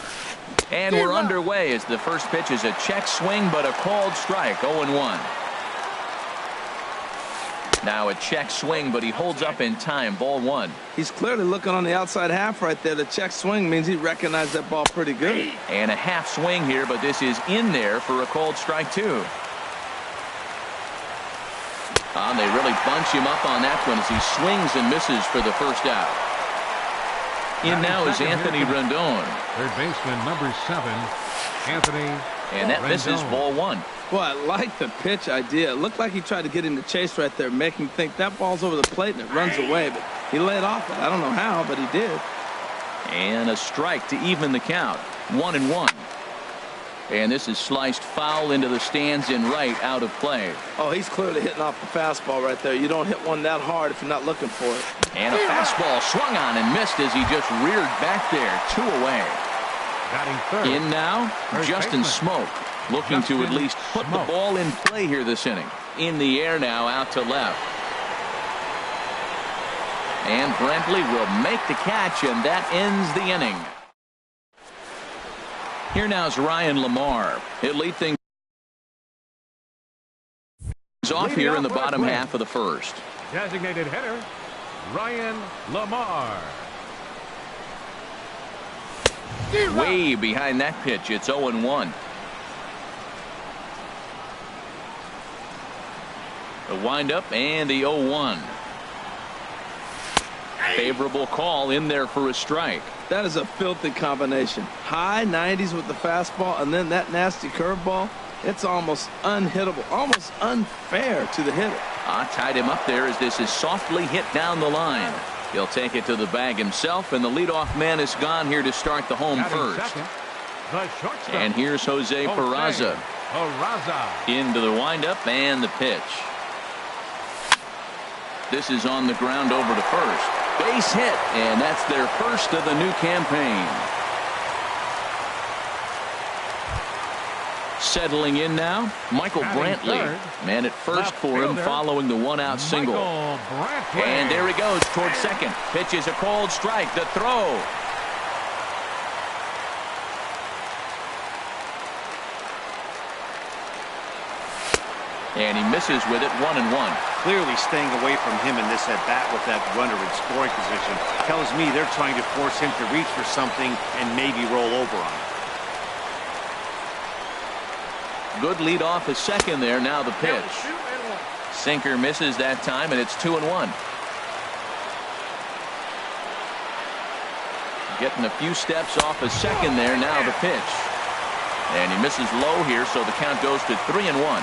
And we're underway as the first pitch is a check swing, but a called strike, 0-1. Now a check swing, but he holds up in time, ball 1. He's clearly looking on the outside half right there. The check swing means he recognized that ball pretty good. And a half swing here, but this is in there for a called strike 2. They really bunch him up on that one as he swings and misses for the first out. In now is Anthony Rendon. Third baseman number 7, Anthony. And that misses, ball 1. Boy, I like the pitch idea. It looked like he tried to get him to chase right there, make him think that ball's over the plate and it runs away. But he laid off it. I don't know how, but he did. And a strike to even the count, 1-1. And this is sliced foul into the stands in right, out of play. Oh, he's clearly hitting off the fastball right there. You don't hit one that hard if you're not looking for it. And a fastball swung on and missed as he just reared back there, 2 away. Batting third. In now, Justin Smoke, looking to at least put the ball in play here this inning. In the air now, out to left. And Brentley will make the catch, and that ends the inning. Here now is Ryan Lamar. He'll lead things off here in the bottom half of the first. Designated hitter, Ryan Lamar. Way behind that pitch. It's 0-1. The windup and the 0-1. Favorable call in there for a strike. That is a filthy combination. High 90s with the fastball and then that nasty curveball. It's almost unhittable, almost unfair to the hitter. Tied him up there as this is softly hit down the line. He'll take it to the bag himself, and the leadoff man is gone here to start the home first. And here's Jose Peraza. Into the windup and the pitch. This is on the ground over to first. Base hit, and that's their first of the new campaign. Settling in now, Michael Brantley. Man at first for him following the one-out single. And there he goes towards second. Pitch is a called strike. The throw. And he misses with it, 1-1. Clearly staying away from him in this at-bat with that runner in scoring position tells me they're trying to force him to reach for something and maybe roll over on it. Good lead off a second there. Now the pitch. Sinker misses that time, and it's 2-1. Getting a few steps off a second there. Now the pitch. And he misses low here, so the count goes to 3-1.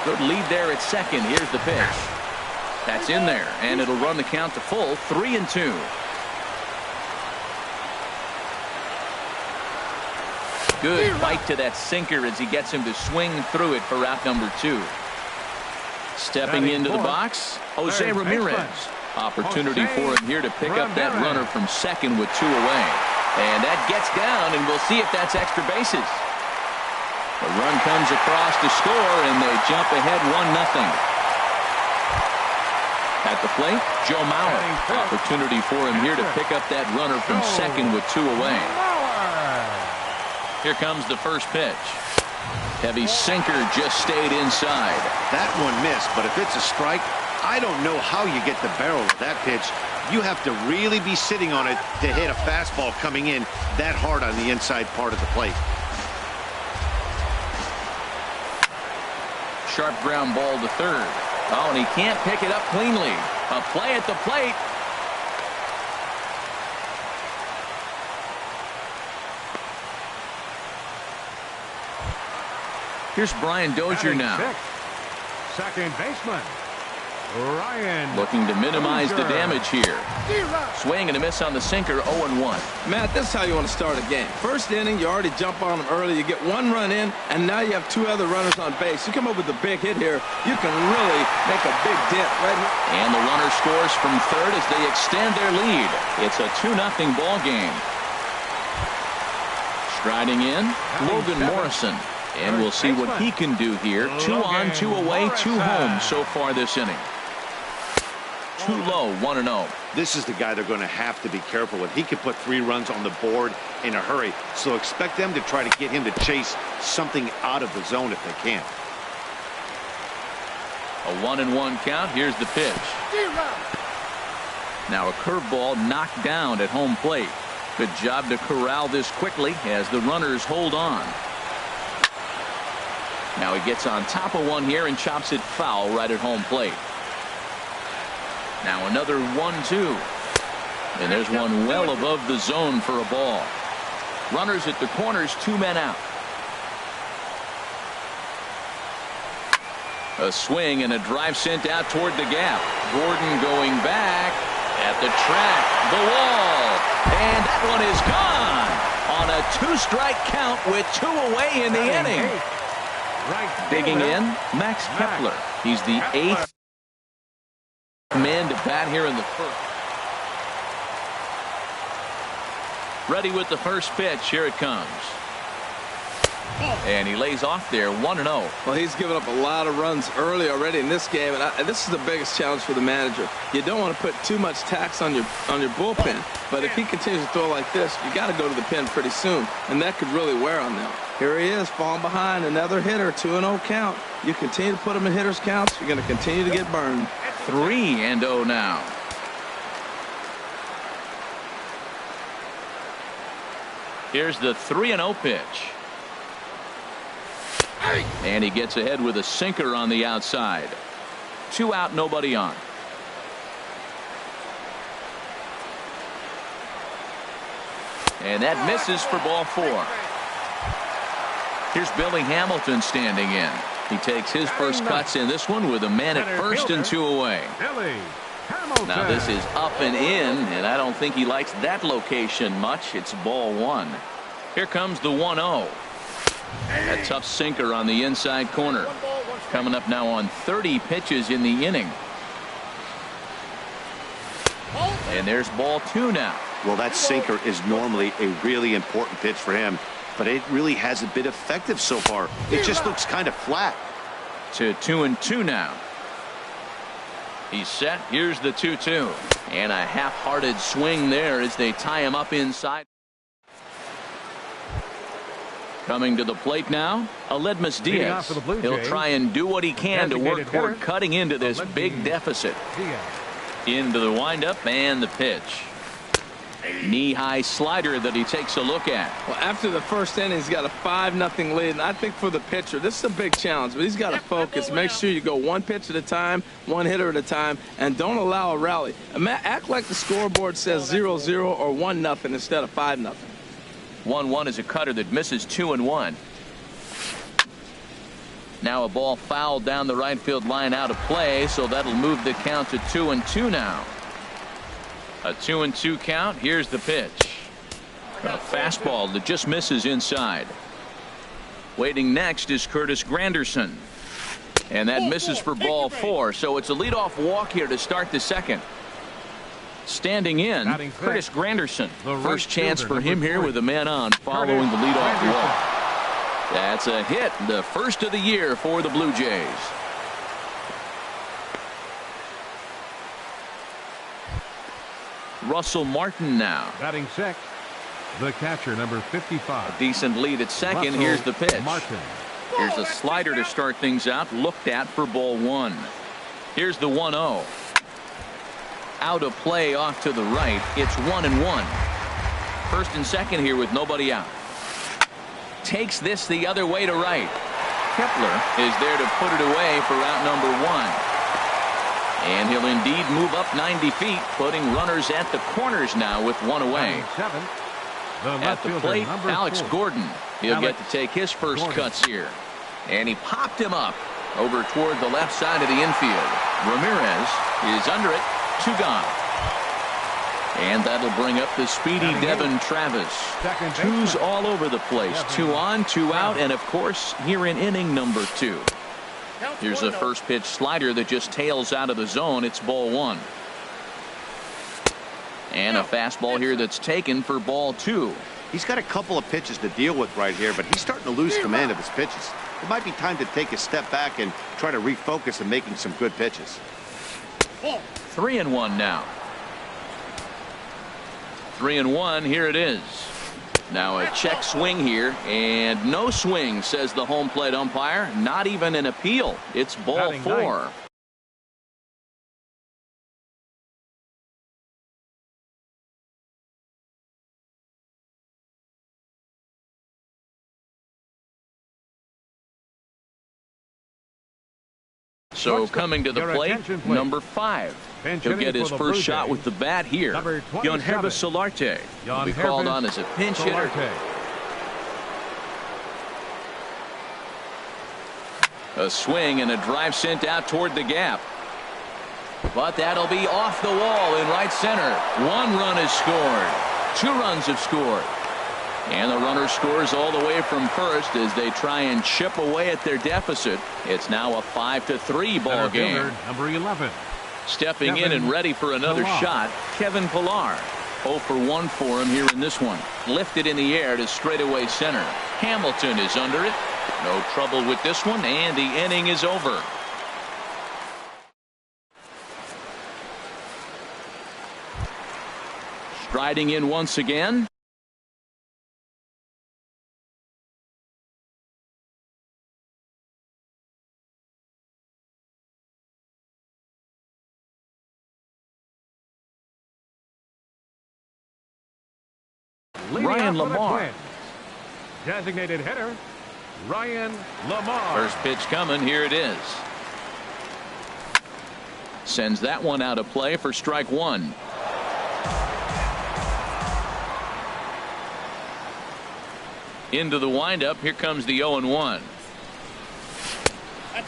Good lead there at second. Here's the pitch. That's in there, and it'll run the count to full, 3-2. Good bite to that sinker as he gets him to swing through it for out number 2. Stepping into the box, Jose Ramirez. Opportunity for him here to pick up that runner from second with 2 away. And that gets down, and we'll see if that's extra bases. The run comes across to score, and they jump ahead 1-0. At the plate, Joe Mauer. Opportunity for him here to pick up that runner from second with 2 away. Here comes the first pitch. Heavy sinker just stayed inside. That one missed, but if it's a strike, I don't know how you get the barrel of that pitch. You have to really be sitting on it to hit a fastball coming in that hard on the inside part of the plate. Sharp ground ball to third. Oh, and he can't pick it up cleanly. A play at the plate. Here's Brian Dozier now. second baseman, Ryan. Looking to minimize the damage here. Swing and a miss on the sinker, 0-1. Matt, this is how you want to start a game. First inning, you already jump on them early. You get one run in, and now you have two other runners on base. You come up with a big hit here, you can really make a big dent right here. And the runner scores from third as they extend their lead. It's a 2-0 ball game. Striding in, Logan Morrison. And we'll see what he can do here. 2 on, 2 away, 2 home so far this inning. Too low, 1-0. This is the guy they're going to have to be careful with. He can put 3 runs on the board in a hurry, so expect them to try to get him to chase something out of the zone if they can. A 1-1 count. Here's the pitch. Now a curveball knocked down at home plate. Good job to corral this quickly as the runners hold on. Now he gets on top of one here and chops it foul right at home plate. Now another 1-2. And there's one well above the zone for a ball. Runners at the corners, 2 men out. A swing and a drive sent out toward the gap. Gordon going back at the track. The wall. And that one is gone on a 2-strike count with 2 away in the inning. Digging in, Max Kepler. He's the 8th man to bat here in the first. Ready with the first pitch. Here it comes. And he lays off there, 1-0. Well, he's given up a lot of runs early already in this game, and this is the biggest challenge for the manager. You don't want to put too much tax on your bullpen, but if he continues to throw like this, you got to go to the pen pretty soon, and that could really wear on them. Here he is, falling behind, another hitter, 2-0 count. You continue to put him in hitters' counts, you're going to continue to get burned. 3-0 now. Here's the 3-0 pitch. And he gets ahead with a sinker on the outside. 2 out, nobody on. And that misses for ball 4. Here's Billy Hamilton standing in. He takes his first cuts in this one with a man at first and 2 away. Now this is up and in, and I don't think he likes that location much. It's ball 1. Here comes the 1-0. A tough sinker on the inside corner. Coming up now on 30 pitches in the inning. And there's ball 2 now. Well, that sinker is normally a really important pitch for him, but it really hasn't been effective so far. It just looks kind of flat. To 2-2 now. He's set. Here's the 2-2. And a half-hearted swing there as they tie him up inside. Coming to the plate now, Aledmus Diaz. He'll try and do what he can to work toward cutting into this big deficit. Into the windup and the pitch. Knee-high slider that he takes a look at. Well, after the first inning, he's got a 5-0 lead, and I think for the pitcher, this is a big challenge, but he's got to focus. Make sure you go 1 pitch at a time, 1 hitter at a time, and don't allow a rally. Act like the scoreboard says 0-0 or 1-0 instead of 5-0. 1-1 is a cutter that misses 2-1. Now a ball fouled down the right field line out of play, so that'll move the count to 2-2 now. A 2-2 count. Here's the pitch. A fastball that just misses inside. Waiting next is Curtis Granderson. And that misses for ball 4, so it's a leadoff walk here to start the second. Standing in, Curtis Granderson. First chance for him here with a man on following the leadoff walk. That's a hit, the first of the year for the Blue Jays. Russell Martin now. Batting 6th, the catcher, number 55. A decent lead at second. Russell Here's the pitch. Martin. Here's a slider to start things out. Looked at for ball 1. Here's the 1-0. Out of play off to the right. It's 1-1. First and second here with nobody out. Takes this the other way to right. Kepler is there to put it away for out number 1. And he'll indeed move up 90 feet, putting runners at the corners now with 1 away. At the plate, Alex Gordon. He'll get to take his first cuts here. And he popped him up. Over toward the left side of the infield. Ramirez is under it. 2 gone. And that'll bring up the speedy Devin Travis. 2's all over the place. 2 on, 2 out, and of course here in inning number 2. Here's a first pitch slider that just tails out of the zone. It's ball 1. And a fastball here that's taken for ball 2. He's got a couple of pitches to deal with right here, but he's starting to lose command of his pitches. It might be time to take a step back and try to refocus on making some good pitches. 3-1 now. 3-1. Here it is. Now a check swing here, and no swing, says the home plate umpire. Not even an appeal. It's ball 4. So coming to the plate, number 5. He'll get his first shot with the bat here. Yangervis Solarte will be called on as a pinch hitter. A swing and a drive sent out toward the gap. But that'll be off the wall in right center. 1 run is scored. 2 runs have scored. And the runner scores all the way from first as they try and chip away at their deficit. It's now a 5-3 ball game. Number 11. Stepping in and ready for another shot, Kevin Pillar. 0 for 1 for him here in this one. Lifted in the air to straightaway center. Hamilton is under it. No trouble with this one, and the inning is over. Striding in once again. Ryan Lamar. Designated hitter, Ryan Lamar. First pitch coming. Here it is. Sends that one out of play for strike 1. Into the windup. Here comes the 0-1.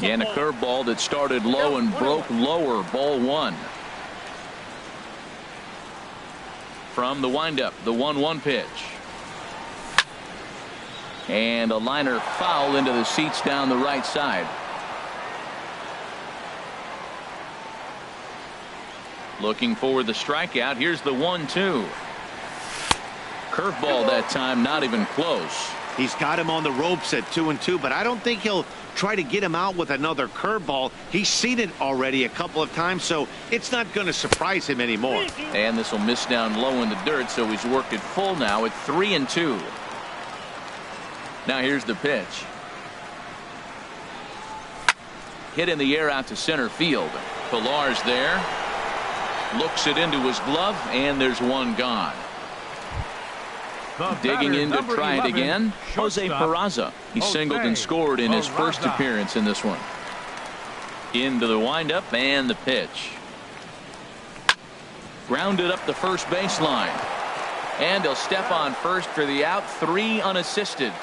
And a curveball that started low and broke lower. Ball 1. From the windup, the 1-1 pitch. And a liner foul into the seats down the right side. Looking for the strikeout. Here's the 1-2. Curveball that time, not even close. He's got him on the ropes at 2-2, but I don't think he'll try to get him out with another curveball. He's seen it already a couple of times, so it's not going to surprise him anymore. And this will miss down low in the dirt, so he's worked it full now at 3-2. Now here's the pitch. Hit in the air out to center field. Pillar's there. Looks it into his glove, and there's 1 gone. Digging in to try it again, Jose Peraza. He singled and scored in his first appearance in this one. Into the windup and the pitch. Grounded up the first baseline. And he'll step on first for the out. 3 unassisted.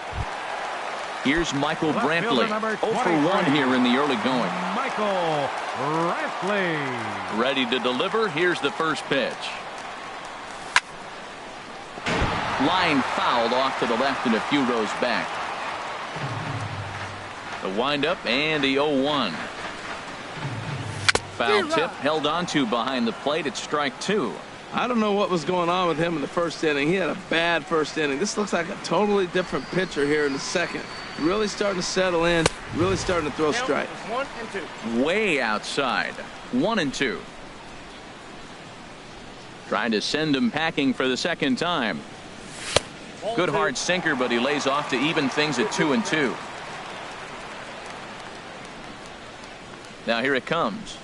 Here's Michael Brantley. 0 for 1 here in the early going. Michael Brantley. Ready to deliver. Here's the first pitch. Line fouled off to the left and a few rows back. The windup and the 0-1. Foul tip held onto behind the plate at strike 2. I don't know what was going on with him in the first inning. He had a bad first inning. This looks like a totally different pitcher here in the second. Really starting to settle in. Really starting to throw strikes. 1-2. Way outside. 1-2. Trying to send him packing for the second time. Good hard sinker, but he lays off to even things at 2-2. Now here it comes.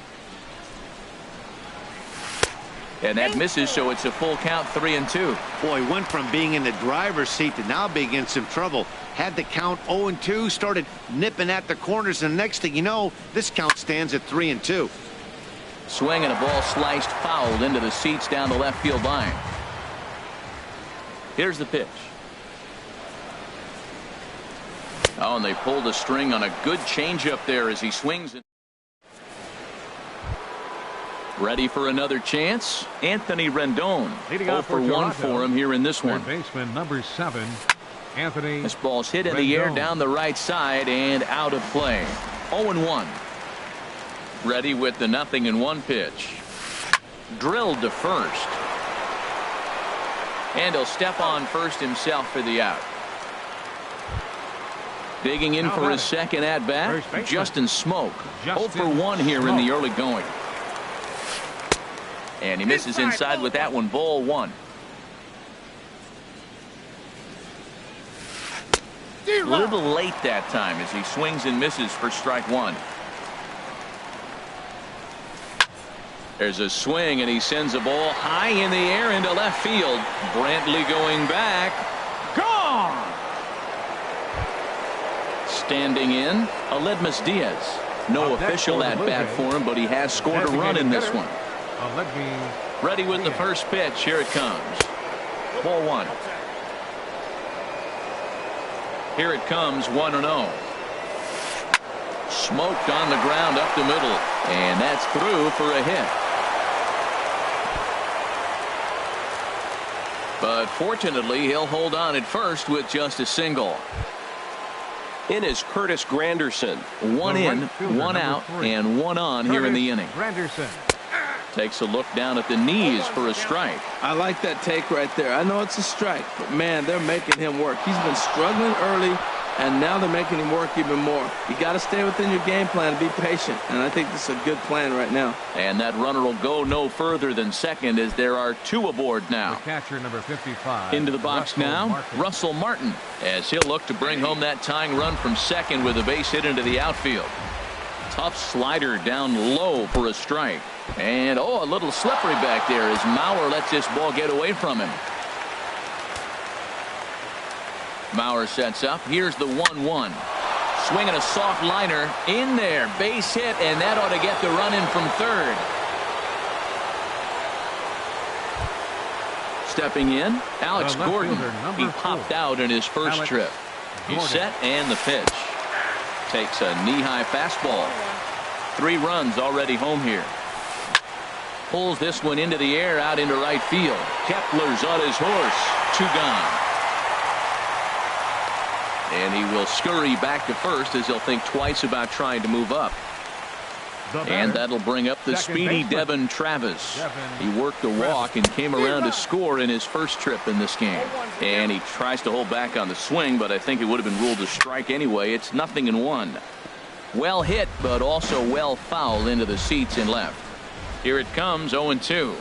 And that misses, so it's a full count, 3-2. Boy, went from being in the driver's seat to now being in some trouble. Had the count 0-2, started nipping at the corners, and next thing you know, this count stands at 3-2. Swing and a ball sliced fouled into the seats down the left field line. Here's the pitch. Oh, and they pulled a string on a good changeup there as he swings it. Ready for another chance. Anthony Rendon. 0 for 1 for him here in this one. Baseman number 7, Anthony. This ball's hit in the air down the right side and out of play. 0-1. Ready with the 0-1 pitch. Drilled to first. And he'll step on first himself for the out. Digging in for his second at bat, Justin Smoke. 0 for 1 here in the early going. And he misses inside with that one. Ball 1. A little late that time as he swings and misses for strike 1. There's a swing and he sends a ball high in the air into left field. Brantley going back. Gone. Standing in, Aledmus Diaz. No official at bat for him, but he has scored a run in this one. Ready with the first pitch. Here it comes. Ball 1. Here it comes. 1-0. Smoked on the ground up the middle, and that's through for a hit. But fortunately, he'll hold on at first with just a single. In is Curtis Granderson. 1 in, 1 out, and 1 on here in the inning. Granderson takes a look down at the knees for a strike. I like that take right there. I know it's a strike, but man, they're making him work. He's been struggling early, and now they're making him work even more. You got to stay within your game plan and be patient, and I think this is a good plan right now. And that runner will go no further than second as there are 2 aboard now. The catcher number 55. Into the box now, Russell Martin, as he'll look to bring home that tying run from second with a base hit into the outfield. Tough slider down low for a strike. And a little slippery back there as Mauer lets this ball get away from him. Mauer sets up. Here's the 1-1. Swinging a soft liner in there. Base hit, and that ought to get the run in from third. Stepping in, Alex Gordon. He popped out in his first trip. He's set, and the pitch. Takes a knee-high fastball. 3 runs already home here. Pulls this one into the air out into right field. Kepler's on his horse. 2 gone. And he will scurry back to first as he'll think twice about trying to move up. And that'll bring up the speedy Devin Travis. He worked a walk and came around to score in his first trip in this game. And he tries to hold back on the swing, but I think it would have been ruled a strike anyway. It's 0-1. Well hit, but also well fouled into the seats in left. Here it comes. 0-2.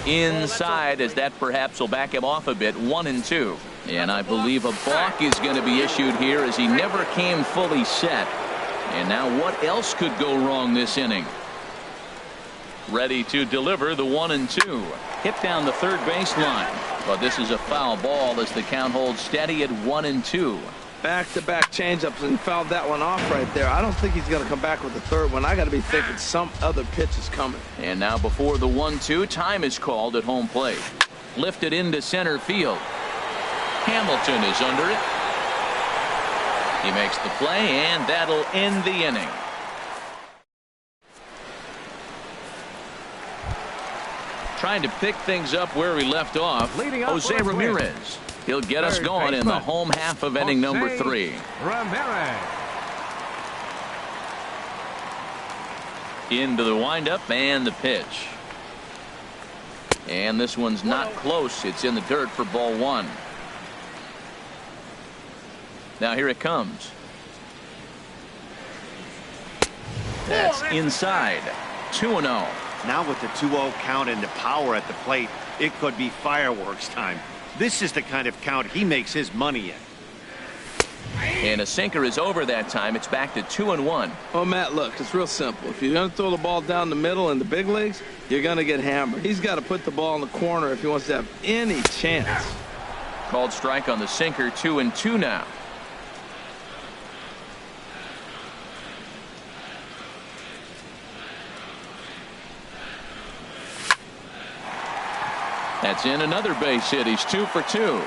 Inside, as that perhaps will back him off a bit. 1-2. And I believe a balk is going to be issued here as he never came fully set. And now what else could go wrong this inning? Ready to deliver the 1-2. Hit down the third baseline. But this is a foul ball as the count holds steady at 1-2. Back-to-back changeups, and he fouled that one off right there. I don't think he's going to come back with the third one. I got to be thinking some other pitch is coming. And now before the 1-2, time is called at home plate. Lifted into center field. Hamilton is under it. He makes the play, and that'll end the inning. Trying to pick things up where he left off, Jose Ramirez. He'll get us going in the home half of inning number 3. Ramirez. Into the windup and the pitch. And this one's not close. It's in the dirt for ball 1. Now here it comes. That's inside. 2-0. Now with the 2-0 count and the power at the plate, it could be fireworks time. This is the kind of count he makes his money in. And a sinker is over that time. It's back to 2-1. Oh, Matt, look, it's real simple. If you're going to throw the ball down the middle in the big leagues, you're going to get hammered. He's got to put the ball in the corner if he wants to have any chance. Called strike on the sinker. 2-2 now. That's in another base hit. He's 2 for 2.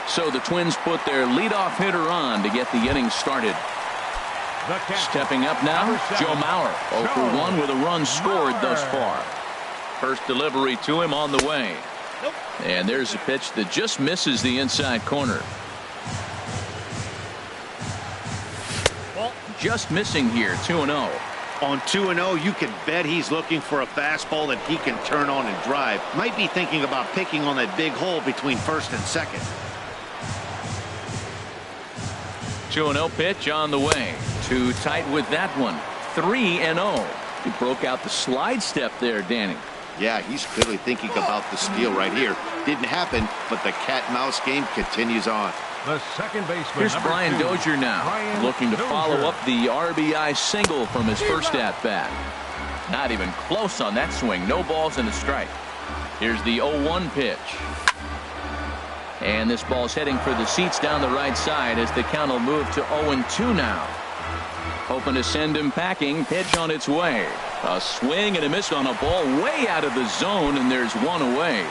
So the Twins put their leadoff hitter on to get the inning started. Stepping up now, Joe Mauer. 0 for 1 with a run scored thus far. First delivery to him on the way. And there's a pitch that just misses the inside corner. Just missing here, 2-0. On 2-0, you can bet he's looking for a fastball that he can turn on and drive. Might be thinking about picking on that big hole between first and second. 2-0 pitch on the way. Too tight with that one. 3-0. He broke out the slide step there, Danny. Yeah, he's clearly thinking about the steal right here. Didn't happen, but the cat-mouse game continues on. The second baseman. Here's Brian 2, Dozier now, Brian looking to Dozier. follow up the RBI single from his first at-bat. Not even close on that swing. No balls and a strike. Here's the 0-1 pitch. And this ball's heading for the seats down the right side as the count will move to 0-2 now. Hoping to send him packing. Pitch on its way. A swing and a miss on a ball way out of the zone, and there's one away.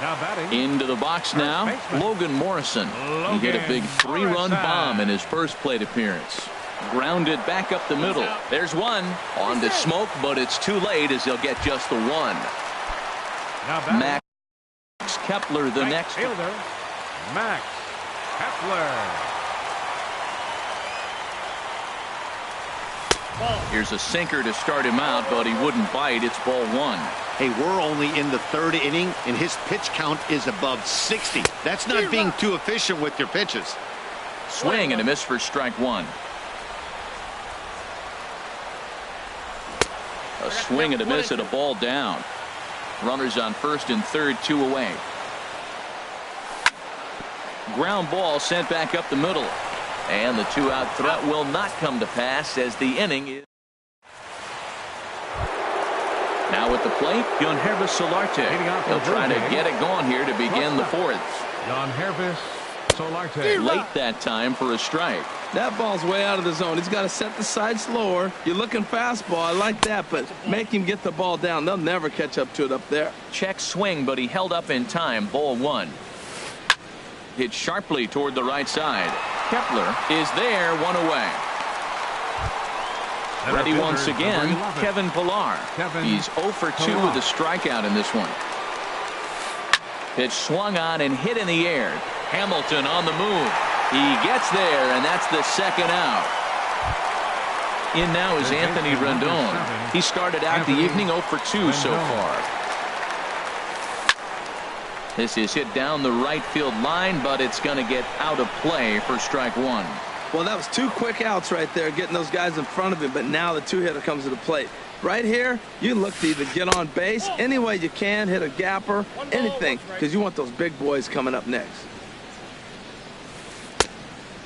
Now batting. Into the box now, Logan Morrison. He hit a big 3-run bomb in his first plate appearance. Grounded back up the middle. There's one. On to Smoke, but it's too late as he'll get just the one. Now batting. Max Kepler the next fielder. Max Kepler. Here's a sinker to start him out, but he wouldn't bite. It's ball one. Hey, we're only in the third inning, and his pitch count is above 60. That's not being too efficient with your pitches. Swing and a miss for strike one. A swing and a miss at a ball down. Runners on first and third, 2 away. Ground ball sent back up the middle. And the 2-out threat will not come to pass as the inning is. Now at the plate, Yonhervis Solarte. He'll try to get it going here to begin the fourth. Yonhervis Solarte. Late that time for a strike. That ball's way out of the zone. He's got to set the side slower. You're looking fastball. I like that, but make him get the ball down. They'll never catch up to it up there. Check swing, but he held up in time. Ball one. Hit sharply toward the right side. Kepler is there, one away. Ready once again, Kevin Pillar. He's 0 for 2 with a strikeout in this one. Pitch swung on and hit in the air. Hamilton on the move. He gets there, and that's the second out. In now is Anthony Rendon. He started out the evening 0 for 2 so far. This is hit down the right field line, but it's going to get out of play for strike one. Well, that was 2 quick outs right there, getting those guys in front of him, but now the 2-hitter comes to the plate. Right here, you look to either get on base any way you can, hit a gapper, anything, because you want those big boys coming up next.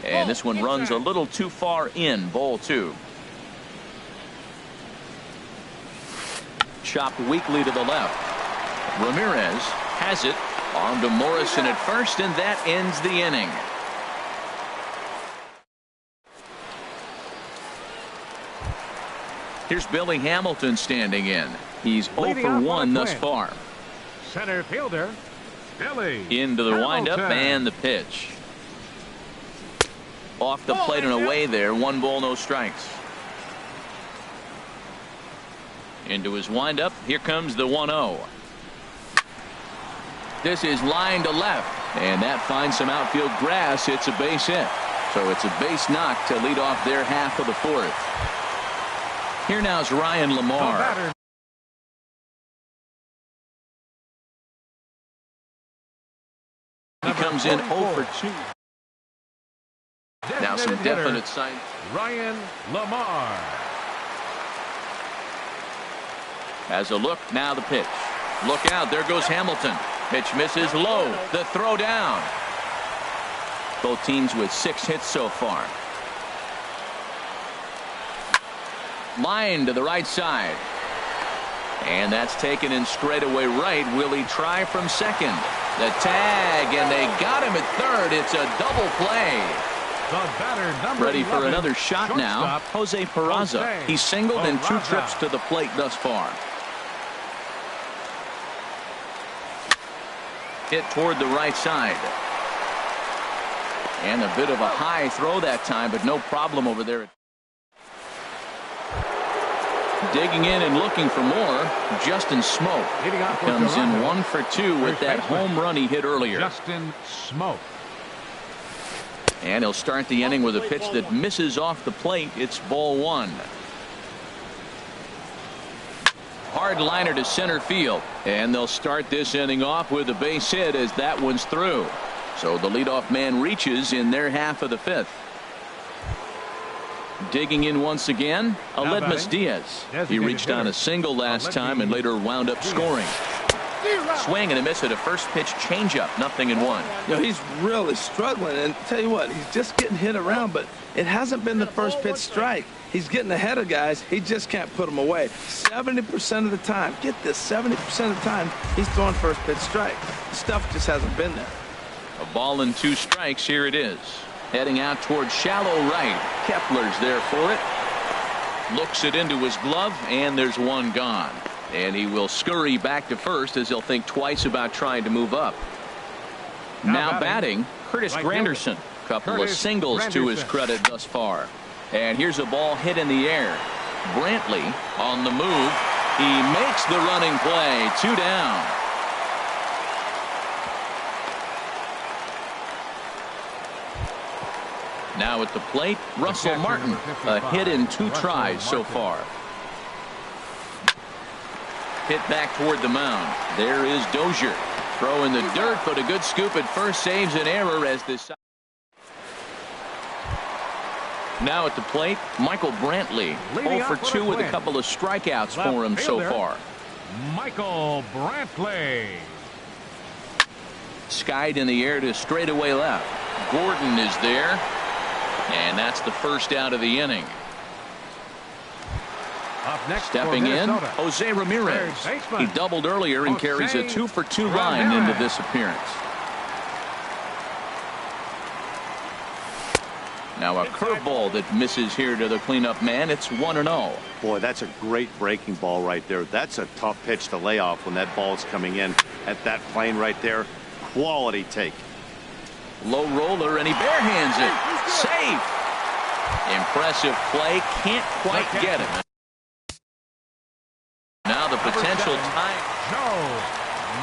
And this one runs a little too far in, ball two. Chopped weakly to the left. Ramirez has it. On to Morrison at first, and that ends the inning. Here's Billy Hamilton standing in. He's 0 for 1 thus far. Center fielder, Billy. Into the windup and the pitch. Off the plate and away there. 1 ball, no strikes. Into his windup. Here comes the 1-0. This is line to left, and that finds some outfield grass. It's a base hit. So it's a base knock to lead off their half of the fourth. Here now is Ryan Lamar. He comes in 0 for 2. Now some definite signs. Ryan Lamar. Has a look, now the pitch. Look out, there goes Hamilton. Pitch misses low. The throw down. Both teams with 6 hits so far. Line to the right side. And that's taken in straightaway right. Will he try from second? The tag, and they got him at third. It's a double play. Ready for another shot now. Jose Peraza. He singled in 2 trips to the plate thus far. Hit toward the right side. And a bit of a high throw that time, but no problem over there. Digging in and looking for more, Justin Smoke comes in 1 for 2 with that home run he hit earlier. Justin Smoke. And he'll start the inning with a pitch that misses off the plate. It's ball 1. Hard liner to center field, and they'll start this inning off with a base hit as that one's through. So the leadoff man reaches in their half of the 5th. Digging in once again, Aledmus Diaz. He reached on a single last time and later wound up scoring. Swing and a miss at a first pitch changeup, 0-1. You know, he's really struggling, and tell you what, he's just getting hit around, but it hasn't been the first pitch strike. He's getting ahead of guys. He just can't put them away. 70% of the time, get this, 70% of the time, he's throwing first pitch strike. Stuff just hasn't been there. A ball and 2 strikes. Here it is. Heading out towards shallow right. Kepler's there for it. Looks it into his glove, and there's one gone. And he will scurry back to first as he'll think twice about trying to move up. Now batting, Curtis Granderson. Couple of singles to his credit thus far. And here's a ball hit in the air. Brantley on the move. He makes the running play. 2 down. Now at the plate, Russell Martin. A hit in 2 tries so far. Hit back toward the mound. There is Dozier. Throw in the dirt, but a good scoop at first saves an error as this. Now at the plate, Michael Brantley. 0 for 2 with a couple of strikeouts for him so far. Michael Brantley. Skied in the air to straightaway left. Gordon is there. And that's the first out of the inning. Up next, stepping in, Jose Ramirez. He doubled earlier and carries a 2 for 2 line into this appearance. Now a curveball that misses here to the cleanup man. It's 1-0. Boy, that's a great breaking ball right there. That's a tough pitch to lay off when that ball's coming in at that plane right there. Quality take. Low roller, and he barehands it. Safe. Impressive play. Can't quite get him. Now the potential time. Joe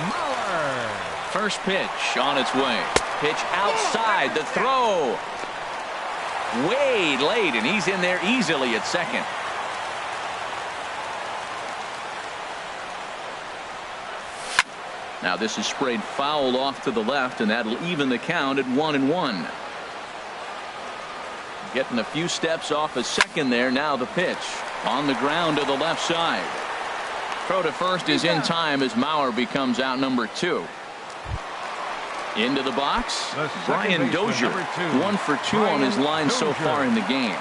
Muller. First pitch on its way. Pitch outside. The throw. Way late, and he's in there easily at second. Now this is sprayed foul off to the left, and that'll even the count at 1-1. Getting a few steps off a second there. Now the pitch on the ground to the left side. Throw to first is in time as Mauer becomes out number 2. Into the box, Brian Dozier. 1 for 2 on his line so far in the game.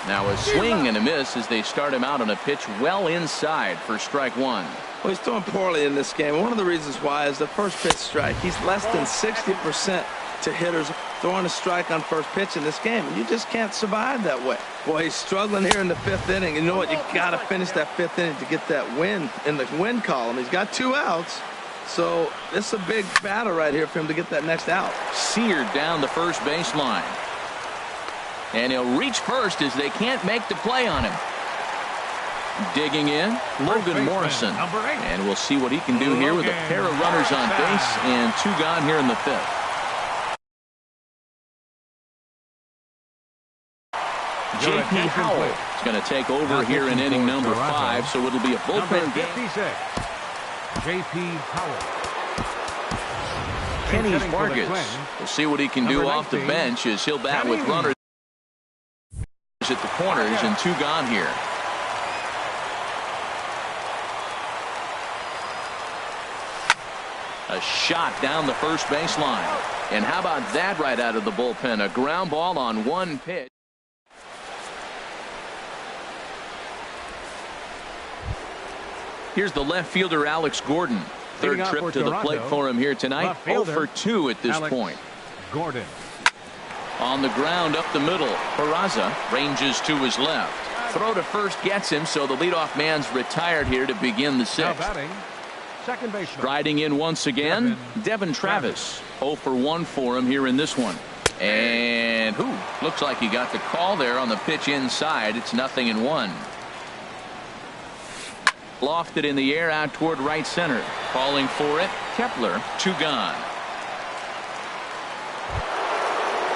Now a swing and a miss as they start him out on a pitch well inside for strike 1. Well, he's throwing poorly in this game. One of the reasons why is the first pitch strike. He's less than 60% to hitters throwing a strike on first pitch in this game, and you just can't survive that way. Boy, he's struggling here in the 5th inning. You know what? You got to finish that 5th inning to get that win in the win column. He's got 2 outs, so it's a big battle right here for him to get that next out. Seared down the first baseline, and he'll reach first as they can't make the play on him. Digging in, Logan Morrison, and we'll see what he can do here with a pair of runners on base and 2 gone here in the 5th. J.P. Howell is going to take over here in inning number 5, so it'll be a bullpen game. J.P. Howell. Kenny Vargas. We'll see what he can do off the bench as he'll bat with runners at the corners and 2 gone here. A shot down the first baseline. And how about that right out of the bullpen? A ground ball on 1 pitch. Here's the left fielder, Alex Gordon. Third trip to the plate for him here tonight. 0 for 2 at this point. Gordon. On the ground up the middle. Peraza ranges to his left. Throw to first gets him, so the leadoff man's retired here to begin the 6th. Now batting, second baseman. Riding in once again, Devin Travis. 0 for 1 for him here in this one. And looks like he got the call there on the pitch inside. It's 0-1. Lofted in the air out toward right center. Calling for it, Kepler. 2 gone.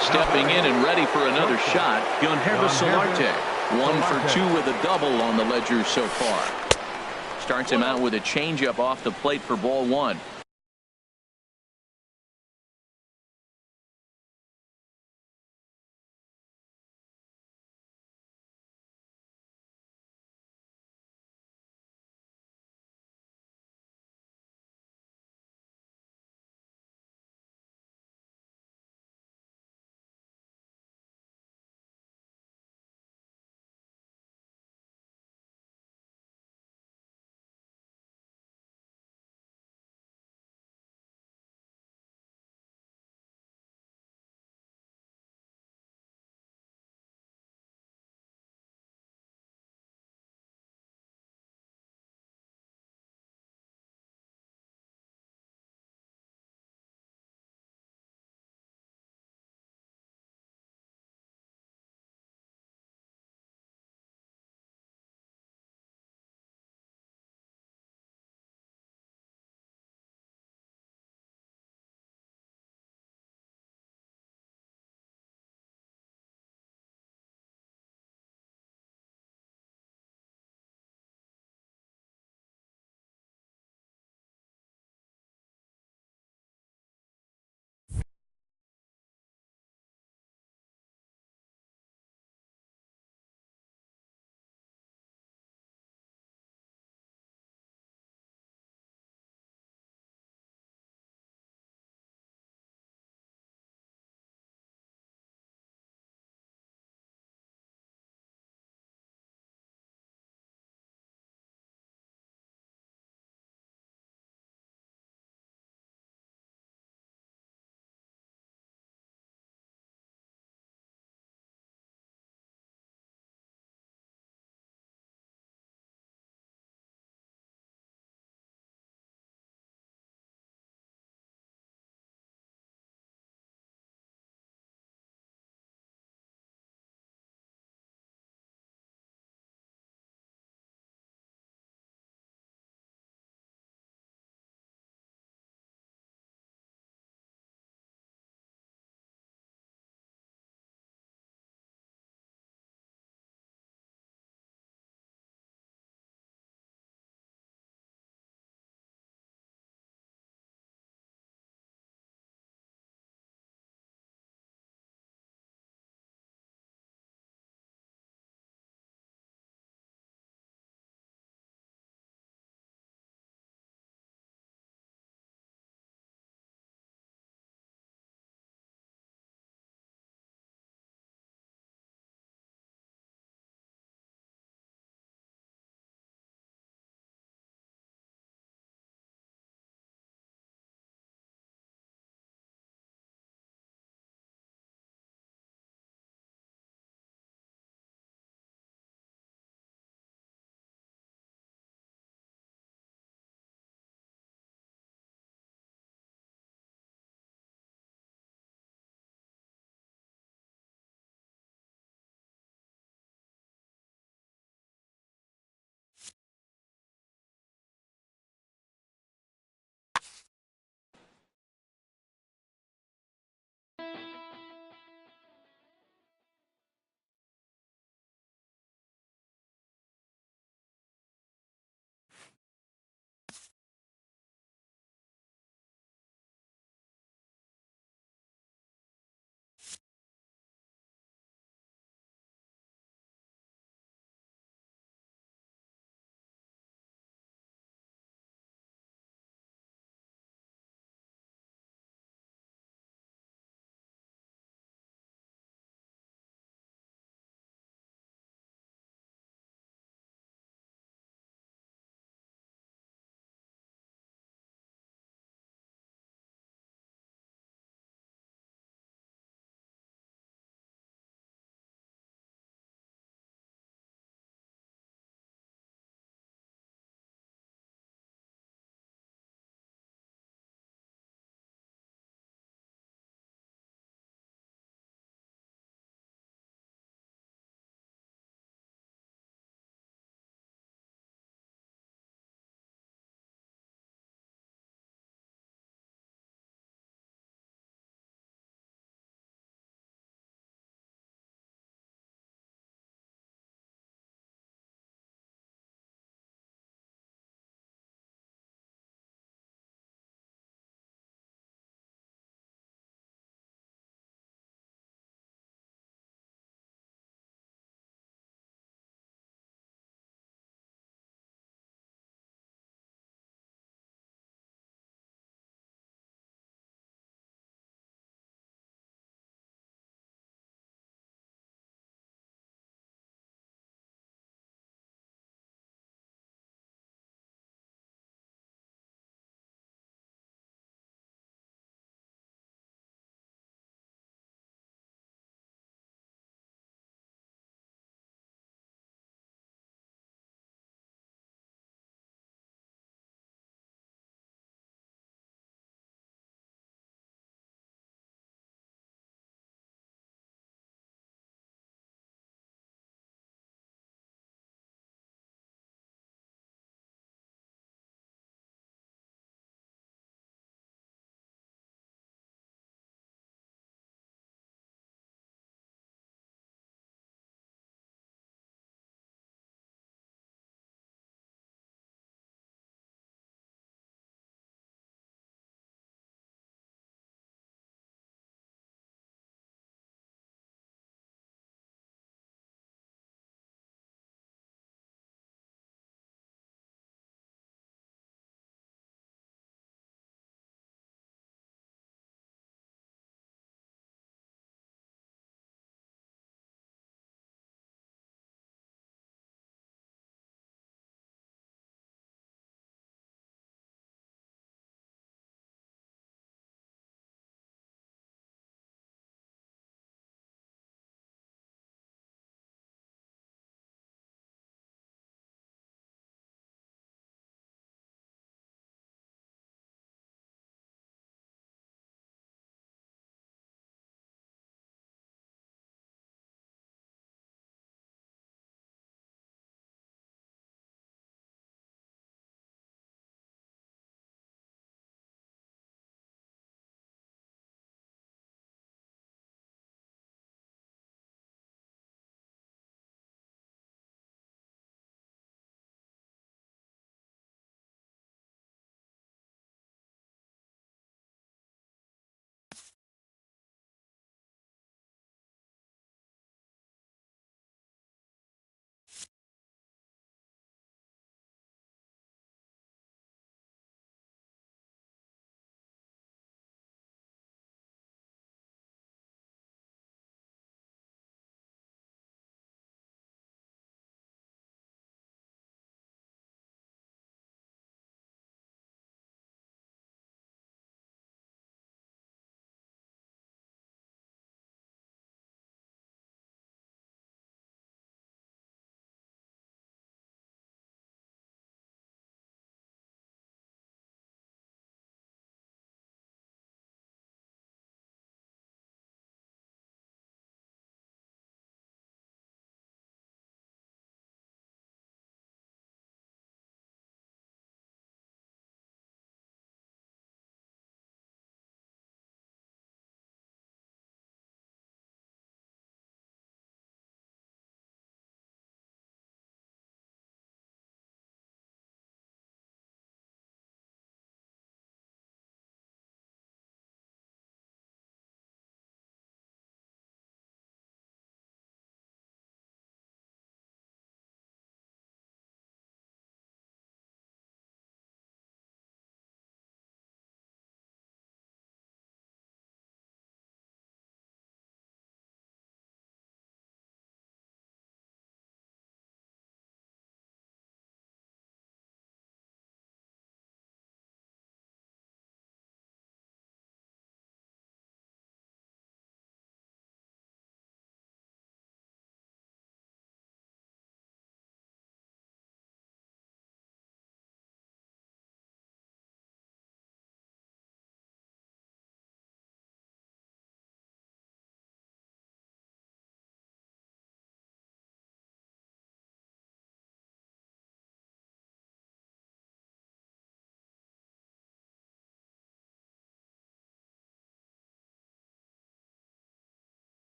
Stepping in and ready for another shot, Gunherba Solarte. 1 for 2 with a double on the ledger so far. Starts him out with a changeup off the plate for ball 1.